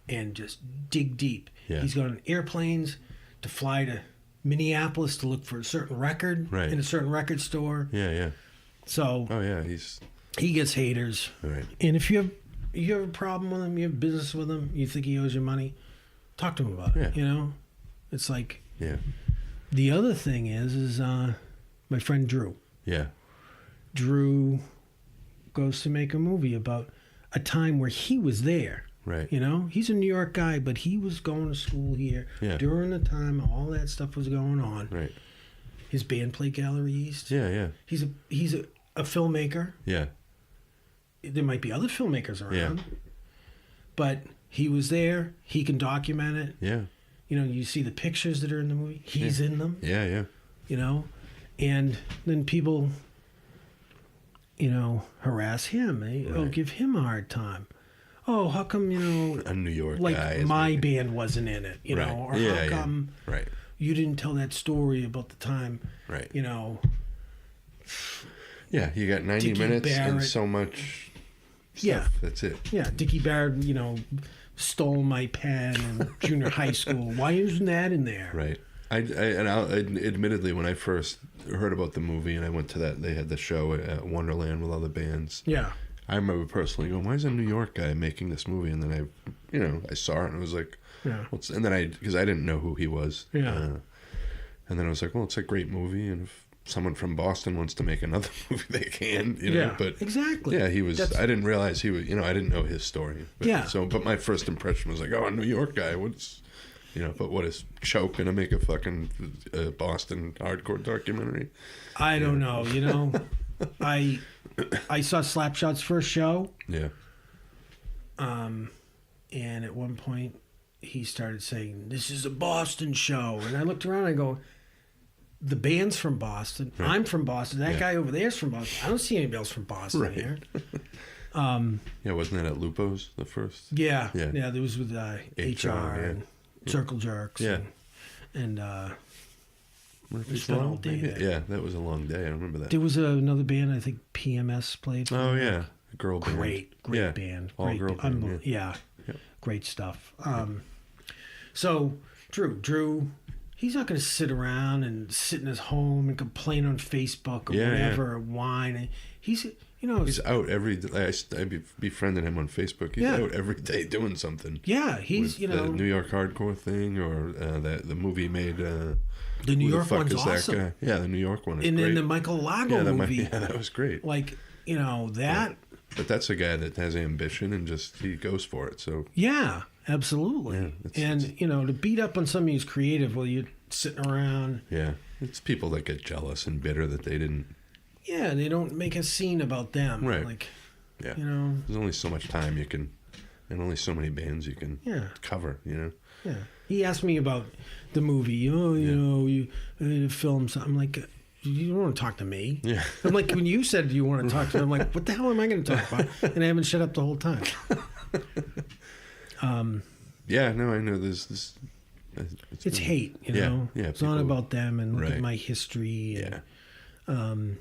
and just dig deep. Yeah. He's gone on airplanes to fly to Minneapolis to look for a certain record in a certain record store. Yeah, yeah. So. Oh, yeah. He's. he gets haters. Right. And if you have a problem with him, you have business with him, you think he owes you money, talk to him about it. You know, it's like. Yeah. The other thing is my friend Drew. Yeah. Drew goes to make a movie about a time where he was there. Right. You know, he's a New York guy, but he was going to school here during the time all that stuff was going on. Right. His band played Gallery East. Yeah, yeah. He's a filmmaker. Yeah. There might be other filmmakers around. Yeah. But he was there. He can document it. Yeah. You know, you see the pictures that are in the movie. He's in them. Yeah, yeah. You know, and then people, you know, harass him. Oh, give him a hard time. Oh, how come, you know, a New York like guy my band wasn't in it, you know, or how come you didn't tell that story about the time, you know. Yeah, you got 90 Dickie minutes Barrett. and so much stuff. Yeah. That's it. Yeah, Dickie Barrett, you know, stole my pen in junior high school. Why isn't that in there? Right. Admittedly, when I first heard about the movie and I went to that, they had the show at Wonderland with all the bands. Yeah. I remember personally going, why is a New York guy making this movie? And then I saw it and I was like, and then because I didn't know who he was. Yeah. And then I was like, well, it's a great movie. And if someone from Boston wants to make another movie, they can, you know. But exactly. Yeah, he was, I didn't realize he was, you know, I didn't know his story. But, but my first impression was like, oh, a New York guy, what's, you know, but what is Choke gonna make a fucking Boston hardcore documentary? I don't know. You know, I saw Slapshot's first show. Yeah. And at one point, he started saying, "This is a Boston show," and I looked around. And I go, "The band's from Boston. Right. I'm from Boston. That guy over there's from Boston. I don't see anybody else from Boston here." Yeah, wasn't that at Lupo's the first? Yeah. There was with HR and Circle Jerks. Yeah. And we spent all day there. Yeah, that was a long day. I remember that. There was another band, I think PMS played. Oh, yeah. A girl band. Great band. All great girl band. Yeah. Great stuff. So, Drew, he's not going to sit around and sit in his home and complain on Facebook or whatever, or whine. He's, you know... He's out every day. I befriended him on Facebook. He's out every day doing something. Yeah, he's, you know... The New York hardcore thing, or the movie made... the New York one's awesome. That guy? Yeah, the New York one is great. And then the Michael Lago movie. That was great. Like, you know, that... But that's a guy that has ambition and just, he goes for it, so... Yeah, absolutely. Yeah, you know, to beat up on somebody who's creative while you're sitting around... Yeah, it's people that get jealous and bitter that they didn't... Yeah, they don't make a scene about them. Right. Like, you know... There's only so much time you can... And only so many bands you can cover, you know? Yeah. He asked me about the movie. Oh, you know, you film something. I'm like... You don't want to talk to me. Yeah. I'm like, when you said you want to talk to me, I'm like, what the hell am I going to talk about? And I haven't shut up the whole time. Yeah, no, I know there's this. It's hate, you know? Yeah, it's not about them and look at my history. And,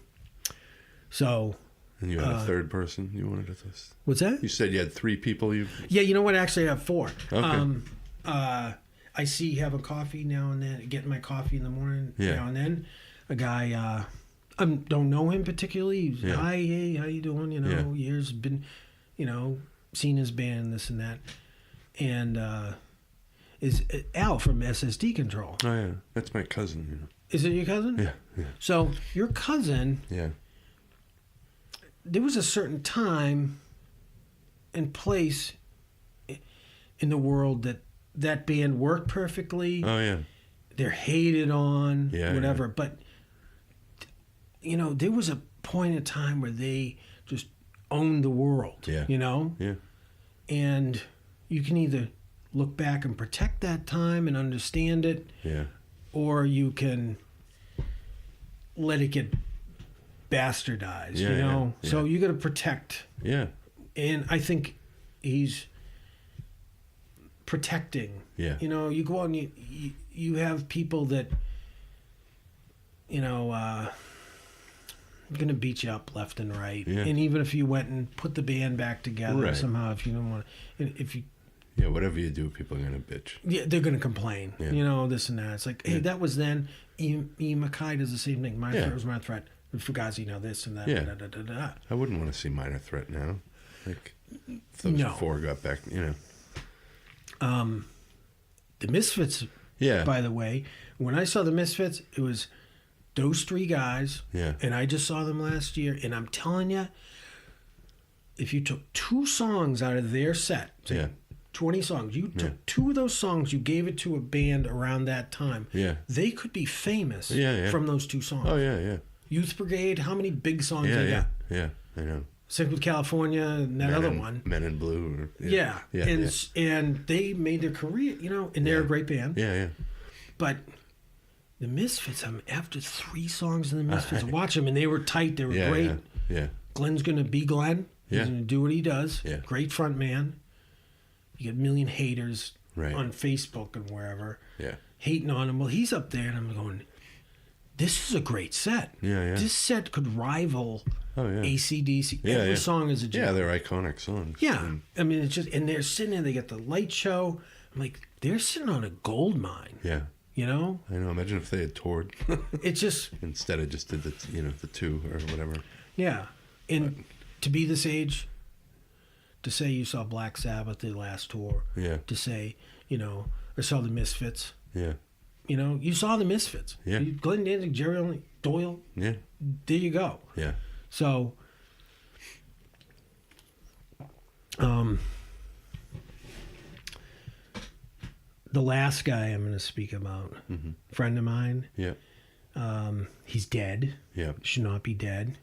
so. And you had a third person you wanted to test? What's that? You said you had 3 people you... Yeah, you know what? Actually, I have 4. Okay. I see you having coffee now and then, getting my coffee in the morning now and then. A guy, I don't know him particularly. He's, hi, hey, how you doing? You know, years been, you know, seen his band, this and that. And is Al from SSD Control. Oh, yeah. That's my cousin, you know. Is it your cousin? Yeah. So, your cousin... Yeah. There was a certain time and place in the world that band worked perfectly. Oh, yeah. They're hated on, whatever. Yeah. But, you know, there was a point in time where they just owned the world, you know? Yeah. And you can either look back and protect that time and understand it, or you can let it get bastardized, you know? Yeah. So you got to protect. Yeah. And I think he's protecting. Yeah. You know, you go out and you have people that, you know, going to beat you up left and right. Yeah. And even if you went and put the band back together somehow, if you don't want to, if you... Yeah, whatever you do, people are going to bitch. Yeah, they're going to complain. Yeah. You know, this and that. It's like, hey, that was then. Ian Mackay does the same thing. My threat was my threat. Fugazi, now this and that. Yeah. Da, da, da, da, da. I wouldn't want to see Minor Threat now. Like, if those four got back, you know. The Misfits, by the way, when I saw the Misfits, it was those three guys. Yeah. And I just saw them last year. And I'm telling you, if you took 2 songs out of their set, 20 songs, you took 2 of those songs, you gave it to a band around that time, they could be famous from those 2 songs. Oh, yeah. Youth Brigade, how many big songs they got? Yeah, I know. Sync with California, and that other one. Men in Blue. And they made their career, you know, and they're a great band. Yeah. But the Misfits, after 3 songs in the Misfits, I watch them, and they were tight, they were great. Yeah. Glenn's going to be Glenn. He's going to do what he does. Yeah. Great front man. You get a million haters right. on Facebook and wherever yeah. hating on him. Well, he's up there, and I'm going, this is a great set. Yeah. This set could rival AC/DC. Yeah, Every song is a gem. Yeah, they're iconic songs. Yeah. And, I mean, it's just, and they're sitting there, they got the light show. I'm like, they're sitting on a gold mine. Yeah. You know? I know. Imagine if they had toured. It's just... Instead of just did the 2 or whatever. Yeah. And to be this age, to say you saw Black Sabbath the last tour. Yeah. To say, or saw the Misfits. Yeah. You saw the Misfits. Yeah. Glenn Danzig, Jerry Doyle. Yeah. There you go. Yeah. So... the last guy I'm going to speak about, friend of mine. Yeah. He's dead. Yeah. Should not be dead.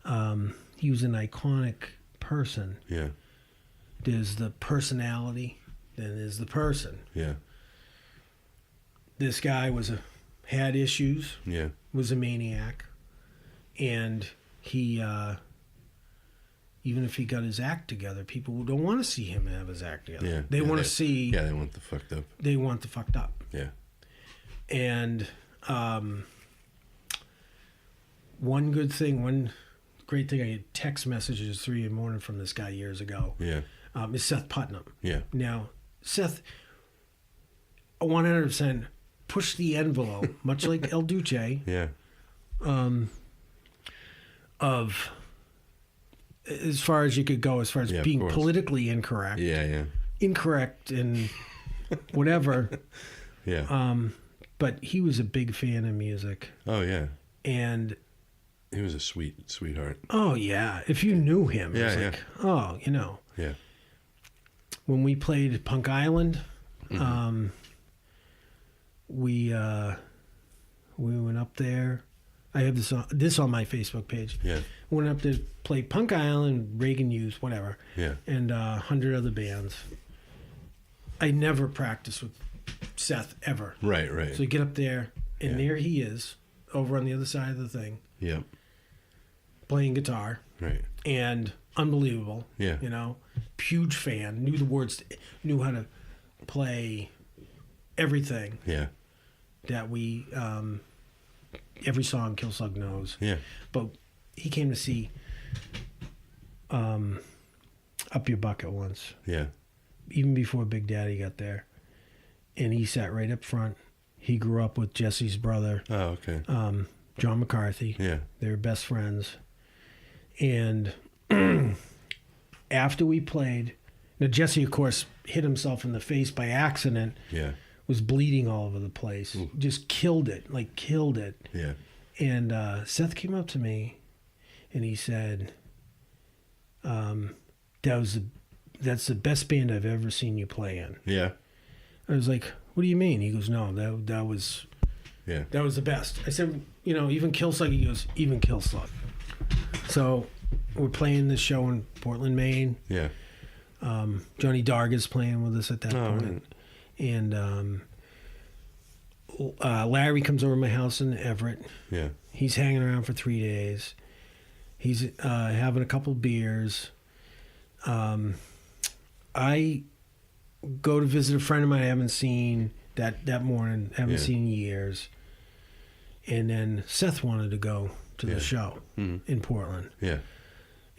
He was an iconic person. Yeah. There's the personality, then there's the person. Yeah. This guy had issues. Yeah. Was a maniac, and he. Even if he got his act together, people don't want to see him have his act together. Yeah, they want to see... Yeah, they want the fucked up. They want the fucked up. Yeah. And one great thing, I get text messages at 3 a.m. from this guy years ago. Yeah. Is Seth Putnam. Yeah. Now, Seth, 100% pushed the envelope, much like El Duce. Yeah. Of... as far as you could go, as far as being politically incorrect. Yeah. Incorrect and whatever. Yeah. But he was a big fan of music. Oh, yeah. And... he was a sweetheart. Oh, yeah. If you knew him, it was like, oh, Yeah. When we played Punk Island, we went up there. I have this on my Facebook page. Yeah. Went up to play Punk Island, Reagan Youth, whatever. Yeah. And 100 other bands. I never practiced with Seth ever. Right. So you get up there, and there he is, over on the other side of the thing. Yeah. Playing guitar. Right. And unbelievable. Yeah. Huge fan. Knew the words, knew how to play everything. Yeah. That we... every song Kilslug knows. Yeah. But he came to see Up Your Bucket once. Yeah. Even before Big Daddy got there. And he sat right up front. He grew up with Jesse's brother. Oh, okay. John McCarthy. Yeah. They were best friends. And after we played, now Jesse, of course, hit himself in the face by accident. Yeah. Was bleeding all over the place. Ooh. Just killed it. Yeah. And Seth came up to me and he said, that's the best band I've ever seen you play in. Yeah. I was like, what do you mean? He goes, no, that was the best. I said, even Kilslug. He goes, even Kilslug. So we're playing this show in Portland, Maine. Yeah. Johnny Darga's playing with us at that point. Right. And Larry comes over to my house in Everett. Yeah. He's hanging around for 3 days. He's having a couple beers. I go to visit a friend of mine I haven't seen that morning. I haven't seen in years. And then Seth wanted to go to the show in Portland. Yeah.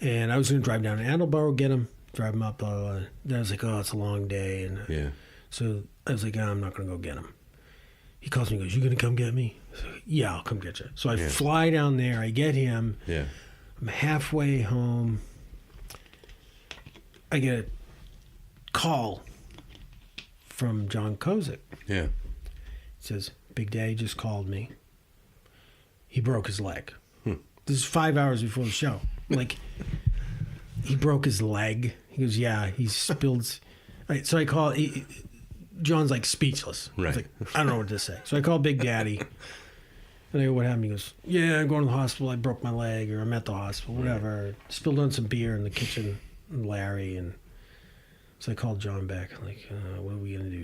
And I was going to drive down to Attleboro, get him, drive him up. Blah, blah, blah. Then I was like, oh, it's a long day. And yeah. So I was like, I'm not going to go get him. he calls me and goes, "You gonna come get me?" I say, "Yeah, I'll come get you." So I fly down there. I get him. Yeah. I'm halfway home. I get a call from John Kozik. Yeah. He says, "Big Daddy just called me. He broke his leg." This is 5 hours before the show. Like, he broke his leg. He goes, "Yeah, he spilled." Right, so I call. John's like speechless. Right. Like, I don't know what to say. So I call Big Daddy. And I go, "What happened?" He goes, "Yeah, I'm going to the hospital. I broke my leg, or I'm at the hospital, whatever." Spilled on some beer in the kitchen, and Larry. And so I called John back. I'm like, "What are we going to do?"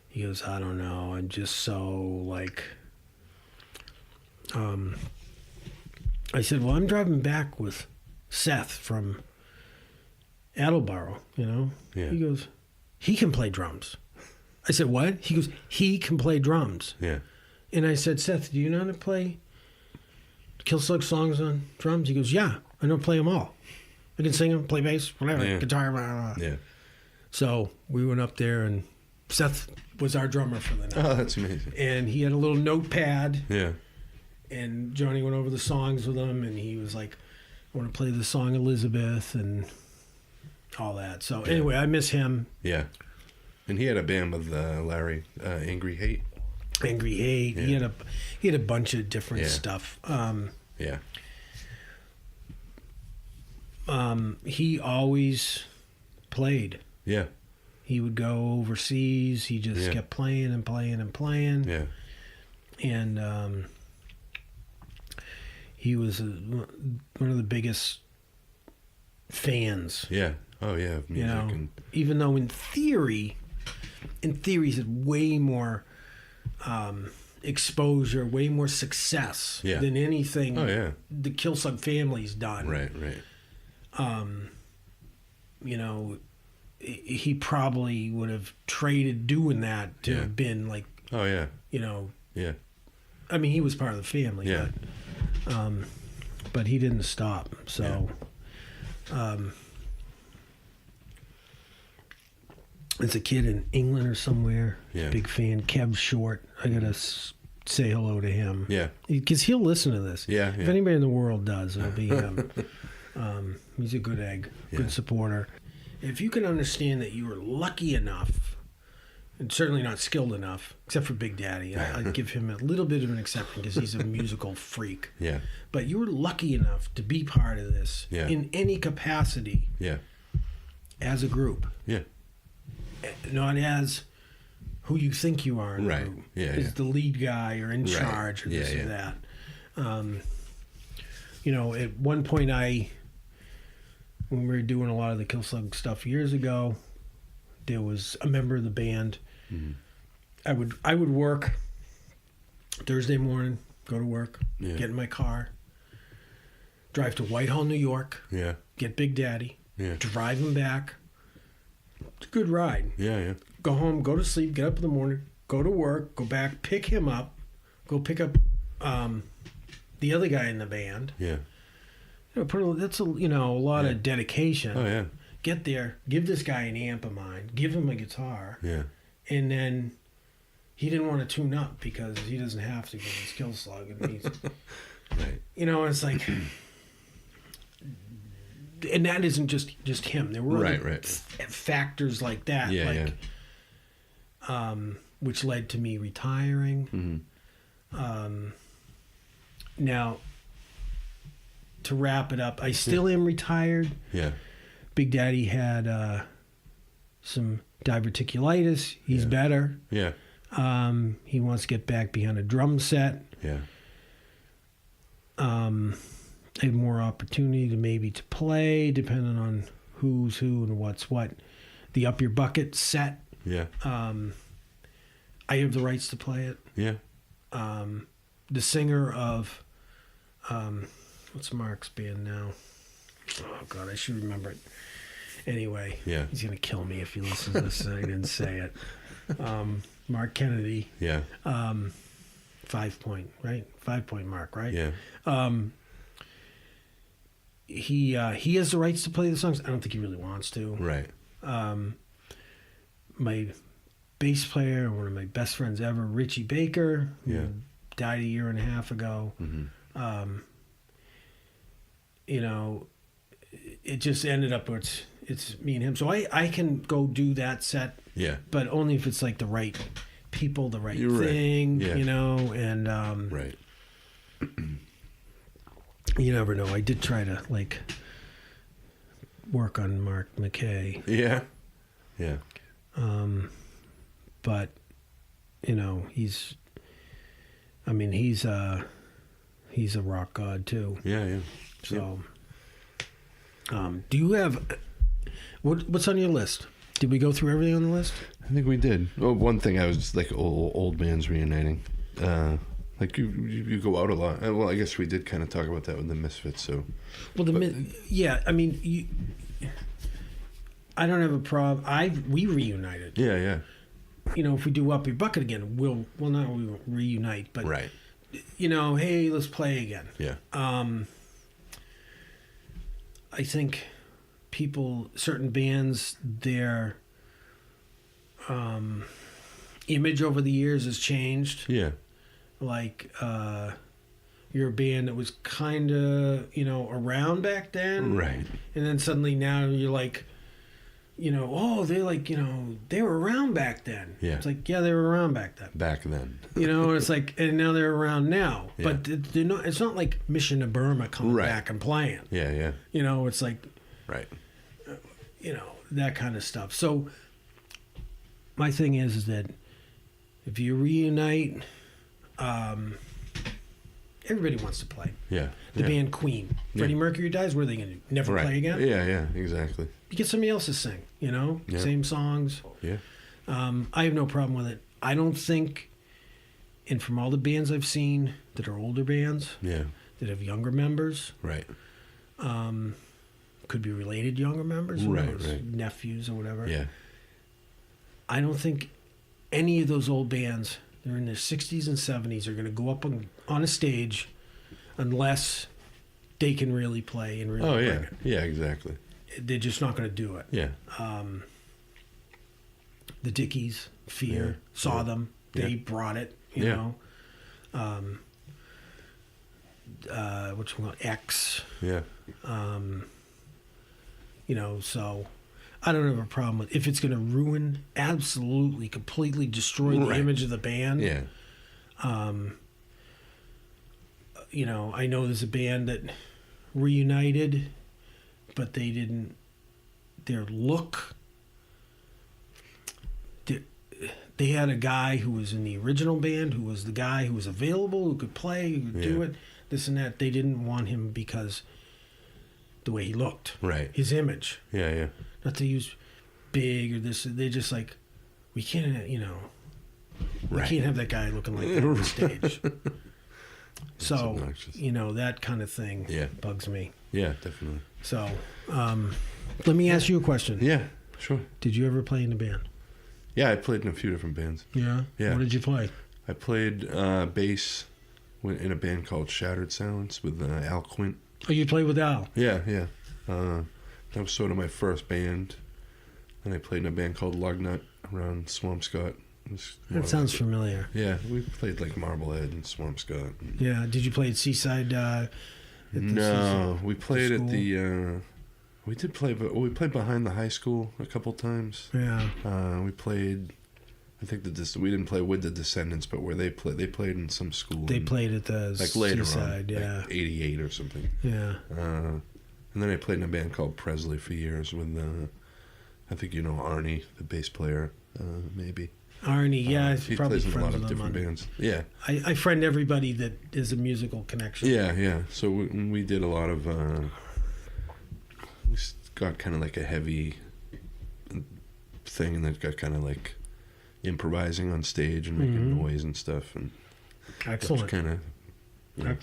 He goes, "I don't know. I'm just so like, I said, "Well, I'm driving back with Seth from Attleboro, you know?" Yeah. He goes, "He can play drums." I said, "What?" He goes, "He can play drums." Yeah. And I said, "Seth, do you know how to play Kilslug songs on drums?" He goes, "Yeah, I know how to play them all. I can sing them, play bass, whatever, guitar, blah, blah, blah." Yeah. So we went up there, and Seth was our drummer for the night. Oh, that's amazing. And he had a little notepad. Yeah. And Johnny went over the songs with him, and he was like, "I want to play the song Elizabeth," and all that. So anyway, I miss him. Yeah. And he had a band with Larry, Angry Hate. Angry Hate. Yeah. He had a bunch of different stuff. Yeah. He always played. Yeah. He would go overseas. He just kept playing and playing and playing. Yeah. And he was one of the biggest fans. Yeah. Oh, yeah. Of music, You know, and even though in theory he's had way more exposure, way more success than anything the Kilslug family's done. Right, right. You know, he probably would have traded doing that to have been like, oh, yeah. you know, Yeah. I mean, he was part of the family, Yeah. but he didn't stop. So, as a kid in England or somewhere, big fan, Kev Short. I gotta say hello to him. Yeah. Because he'll listen to this. Yeah. If anybody in the world does, it'll be him. He's a good egg, good supporter. If you can understand that you were lucky enough, and certainly not skilled enough, except for Big Daddy, I'd give him a little bit of an exception because he's a musical freak. Yeah. But you were lucky enough to be part of this in any capacity as a group. Yeah. Not as who you think you are in the group. Yeah, as the lead guy or in charge or this or that. You know, at one point when we were doing a lot of the Kilslug stuff years ago, there was a member of the band. Mm-hmm. I would work Thursday morning, go to work, get in my car, drive to Whitehall, New York, get Big Daddy, drive him back. It's a good ride. Yeah. Go home, go to sleep, get up in the morning, go to work, go back, pick him up, go pick up the other guy in the band. Yeah. You know, that's a lot of dedication. Oh, yeah. Get there, give this guy an amp of mine, give him a guitar. Yeah. And then he didn't want to tune up because he doesn't have to get his Kilslug. And he's, right. You know, it's like, and that isn't just him. There were other factors like that, which led to me retiring. Mm-hmm. Now, to wrap it up, I still am retired. Yeah. Big Daddy had some diverticulitis. He's better. Yeah. He wants to get back behind a drum set. Yeah. I have more opportunity to play, depending on who's who and what's what. The Up Your Bucket set. Yeah. I have the rights to play it. Yeah. The singer of what's Mark's band now? Oh God, I should remember it. Anyway, he's gonna kill me if he listens to this and I didn't say it. Mark Kennedy. Yeah. 5 Point, right? 5 Point Mark, right? Yeah. He has the rights to play the songs. I don't think he really wants to. Right. My bass player, one of my best friends ever, Richie Baker, who died a year and a half ago. Mm-hmm. You know, it just ended up where it's me and him. So I can go do that set, but only if it's like the right people, the right thing, you know, and right. You never know. I did try to like work on Mark McKay. Yeah. But you know, he's a rock god too. Yeah. So, do you have what's on your list? Did we go through everything on the list? I think we did. Oh, one thing I was just like old bands reuniting. Like you go out a lot. Well, I guess we did kind of talk about that with the Misfits. So, well, I mean, I don't have a problem. We reunited. Yeah. You know, if we do Up Your Bucket again, we won't reunite, but right. You know, hey, let's play again. Yeah. I think certain bands, their image over the years has changed. Yeah. Like, you're a band that was kind of, you know, around back then. Right. And then suddenly now you're like, you know, oh, they're like, you know, they were around back then. Yeah. It's like, yeah, they were around back then. Back then. You know, and it's like, and now they're around now. Yeah. But they're not, it's not like Mission to Burma coming back and playing. Yeah. You know, it's like, right. You know, that kind of stuff. So my thing is that if you reunite, everybody wants to play. Yeah. The band Queen. Freddie Mercury dies, what are they going to do? Never play again? Yeah, exactly. You get somebody else to sing, you know? Yeah. Same songs. Yeah. I have no problem with it. I don't think, and from all the bands I've seen that are older bands, that have younger members, right, could be related younger members, right, nephews or whatever. Yeah. I don't think any of those old bands, they're in their 60s and 70s, are going to go up on a stage unless they can really play and really bring it. Yeah, exactly. They're just not going to do it. Yeah. The Dickies, Fear, saw them. They brought it, you know. What's one? X. Yeah. You know, so I don't have a problem with if it's going to ruin, absolutely, completely destroy the image of the band. Yeah. You know, I know there's a band that reunited, but they didn't. Their look. They had a guy who was in the original band, who was the guy who was available, who could play, who could do it, this and that. They didn't want him because the way he looked. Right. His image. Yeah. Not to use big or this. They're just like, we can't, you know, we can't have that guy looking like that on the stage. So, obnoxious. You know, that kind of thing bugs me. Yeah, definitely. So, let me ask you a question. Yeah, sure. Did you ever play in a band? Yeah, I played in a few different bands. Yeah? What did you play? I played bass in a band called Shattered Silence with Al Quint. Oh, you played with Al? Yeah. That was sort of my first band. And I played in a band called Lugnut around Swampscott. That sounds familiar. Yeah, we played like Marblehead and Swampscott. Yeah, did you play at Seaside? No, we played at the... we did play, but we played behind the high school a couple times. Yeah. We played... I think we didn't play with the Descendants, but where they played in some school. They played at the like later Seaside, on, like 88 or something. Yeah. And then I played in a band called Presley for years with, I think you know Arnie, the bass player, maybe. Arnie, yeah, he probably plays in a lot friends of with different him. bands. Yeah. I friend everybody that is a musical connection. Yeah. So we did a lot of, we got kind of like a heavy thing, and then got kind of like improvising on stage and making noise and stuff, and excellent, kind of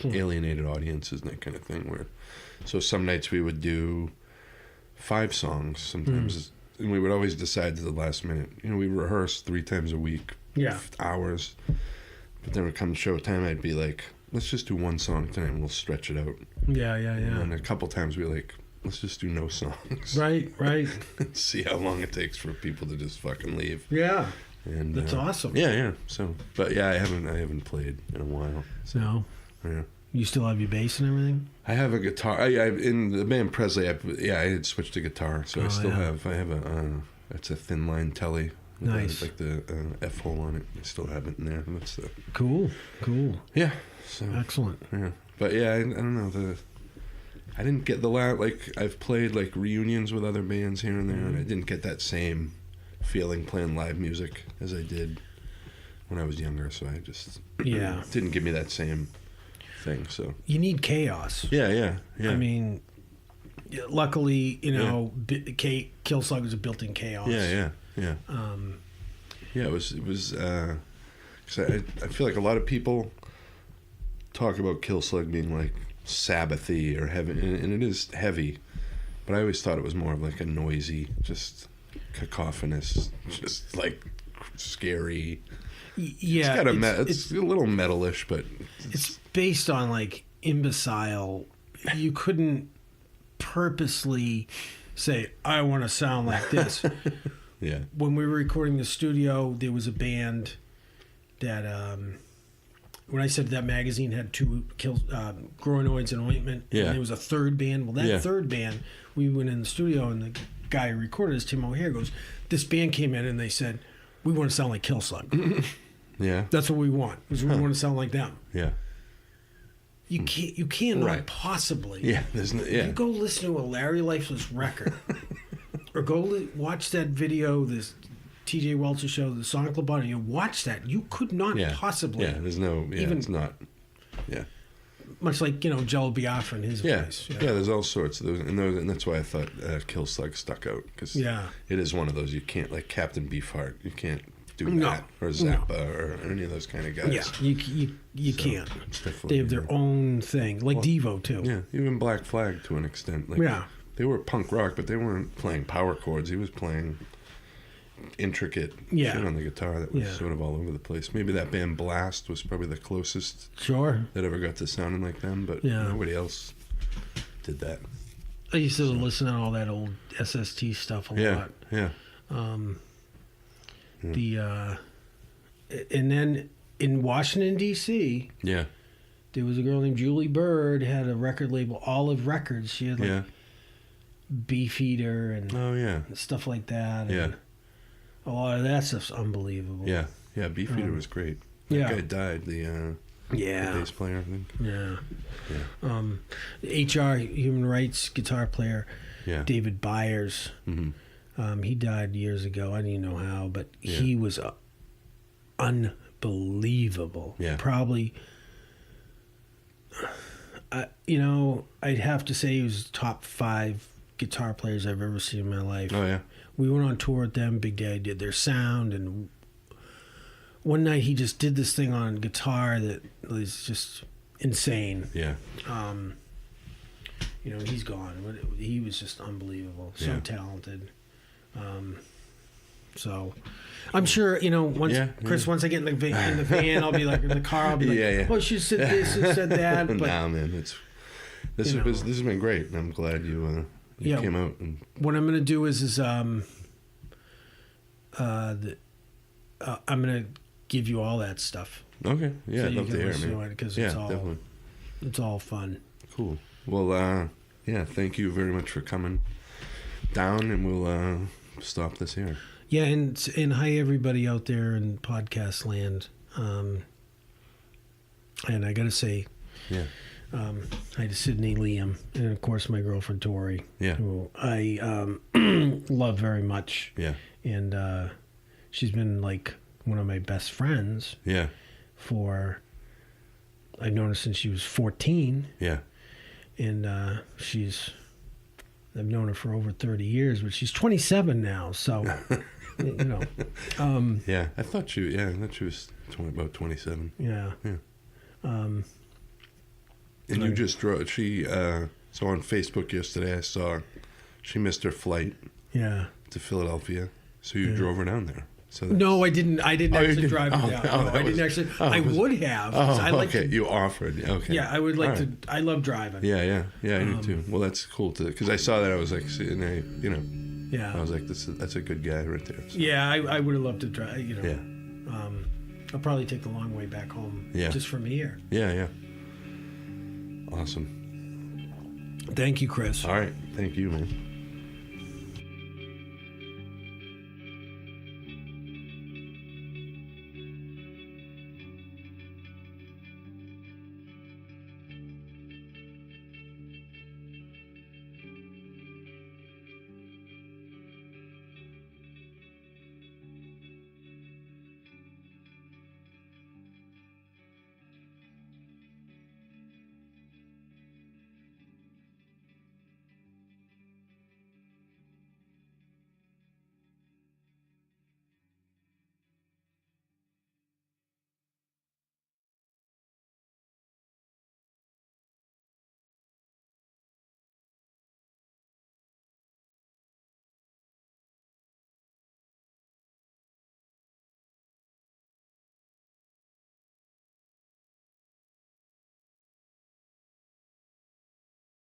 alienated audiences and that kind of thing. Where, so some nights we would do 5 songs, sometimes, and we would always decide to the last minute. You know, we rehearsed 3 times a week, hours, but then when it comes showtime, I'd be like, let's just do 1 song tonight and we'll stretch it out. Yeah. And a couple times we were like, let's just do no songs. Right. See how long it takes for people to just fucking leave. Yeah. And that's awesome. Yeah. So, but yeah, I haven't played in a while. So, no. Yeah. You still have your bass and everything? I have a guitar. I in the band Presley. I had switched to guitar, so I still have. I have it's a thin line telly. With nice. Like the F hole on it. I still have it in there. That's the cool. Yeah. So excellent. Yeah, but yeah, I don't know I didn't get like I've played like reunions with other bands here and there, and I didn't get that same feeling playing live music as I did when I was younger. So I just didn't give me that same thing. So you need chaos. Yeah. I mean, luckily, Kilslug was built in chaos. Yeah. Yeah, it was. 'Cause I feel like a lot of people talk about Kilslug being like Sabbathy or heavy, and it is heavy, but I always thought it was more of like a noisy, just cacophonous, just like scary. Yeah, it's a little metalish, but it's based on like imbecile. You couldn't purposely say, I want to sound like this. Yeah. When we were recording the studio, there was a band that, when I said that magazine had two Groinoids and Ointment, and there was a third band. Well, that third band, we went in the studio, and the guy who recorded us, Tim O'Hare, goes, this band came in, and they said, we want to sound like Kilslug. Yeah. That's what we want, is we want to sound like them. Yeah. You cannot possibly. Yeah. You go listen to a Larry Lifeless record, or go watch that video, this T.J. Welcher show, the Sonic Lobotomy. You watch that. You could not possibly. Yeah, there's no. Yeah, even, it's not. Yeah. Much like Jello Biafra in his voice. Yeah, there's all sorts of those, and that's why I thought Kilslug stuck out, because it is one of those you can't, like Captain Beefheart. You can't do that, or Zappa, or any of those kind of guys. Yeah, you can't. They have their own thing, like Devo too. Yeah, even Black Flag to an extent. Like, they were punk rock, but they weren't playing power chords. He was playing intricate shit on the guitar that was sort of all over the place. Maybe that band Blast was probably the closest that ever got to sounding like them, but nobody else did that. I used to listen to all that old SST stuff a lot. Yeah. And then in Washington D.C., there was a girl named Julie Bird, had a record label, Olive Records. She had Beefeater and stuff like that. And a lot of that stuff's unbelievable. Yeah, Beefeater was great. That guy died, the bass player, I think. HR, Human Rights guitar player, David Byers. Mm-hmm. He died years ago. I don't even know how, but he was unbelievable. Yeah. Probably, I'd have to say he was top 5 guitar players I've ever seen in my life. Oh, yeah. We went on tour with them. Big Daddy did their sound, and one night he just did this thing on guitar that was just insane. Yeah. He's gone, but he was just unbelievable. So talented. So I'm sure, once I get in the van, I'll be like, in the car, I'll be like, oh, she said this and said that. But nah, man, this has been great, and I'm glad you came out. And what I'm going to do is I'm going to give you all that stuff. Okay. Yeah, so I'd love to hear it, man. Because definitely. It's all fun. Cool. Well, thank you very much for coming down, and we'll stop this here. Yeah, and hi everybody out there in podcast land. And I got to say, hi to Sydney, Liam, and of course my girlfriend Tori, who I love very much. Yeah. And she's been like one of my best friends. Yeah. I've known her since she was 14. Yeah. And I've known her for over 30 years, but she's 27 now, so I thought she was about 27. Yeah. And you just drove. So on Facebook yesterday, I saw she missed her flight. Yeah. To Philadelphia, so you drove her down there. So no, I didn't. I didn't actually drive her down. I didn't actually. I would have. I like okay, you offered. Okay. Yeah, I would like to. I love driving. Yeah, I do too. Well, that's cool because I saw that. I was like, Yeah. I was like, that's a good guy right there. So. Yeah, I would have loved to drive. You know. Yeah. I'll probably take the long way back home. Yeah. Just from here. Yeah. Awesome. Thank you, Chris. All right. Thank you, man.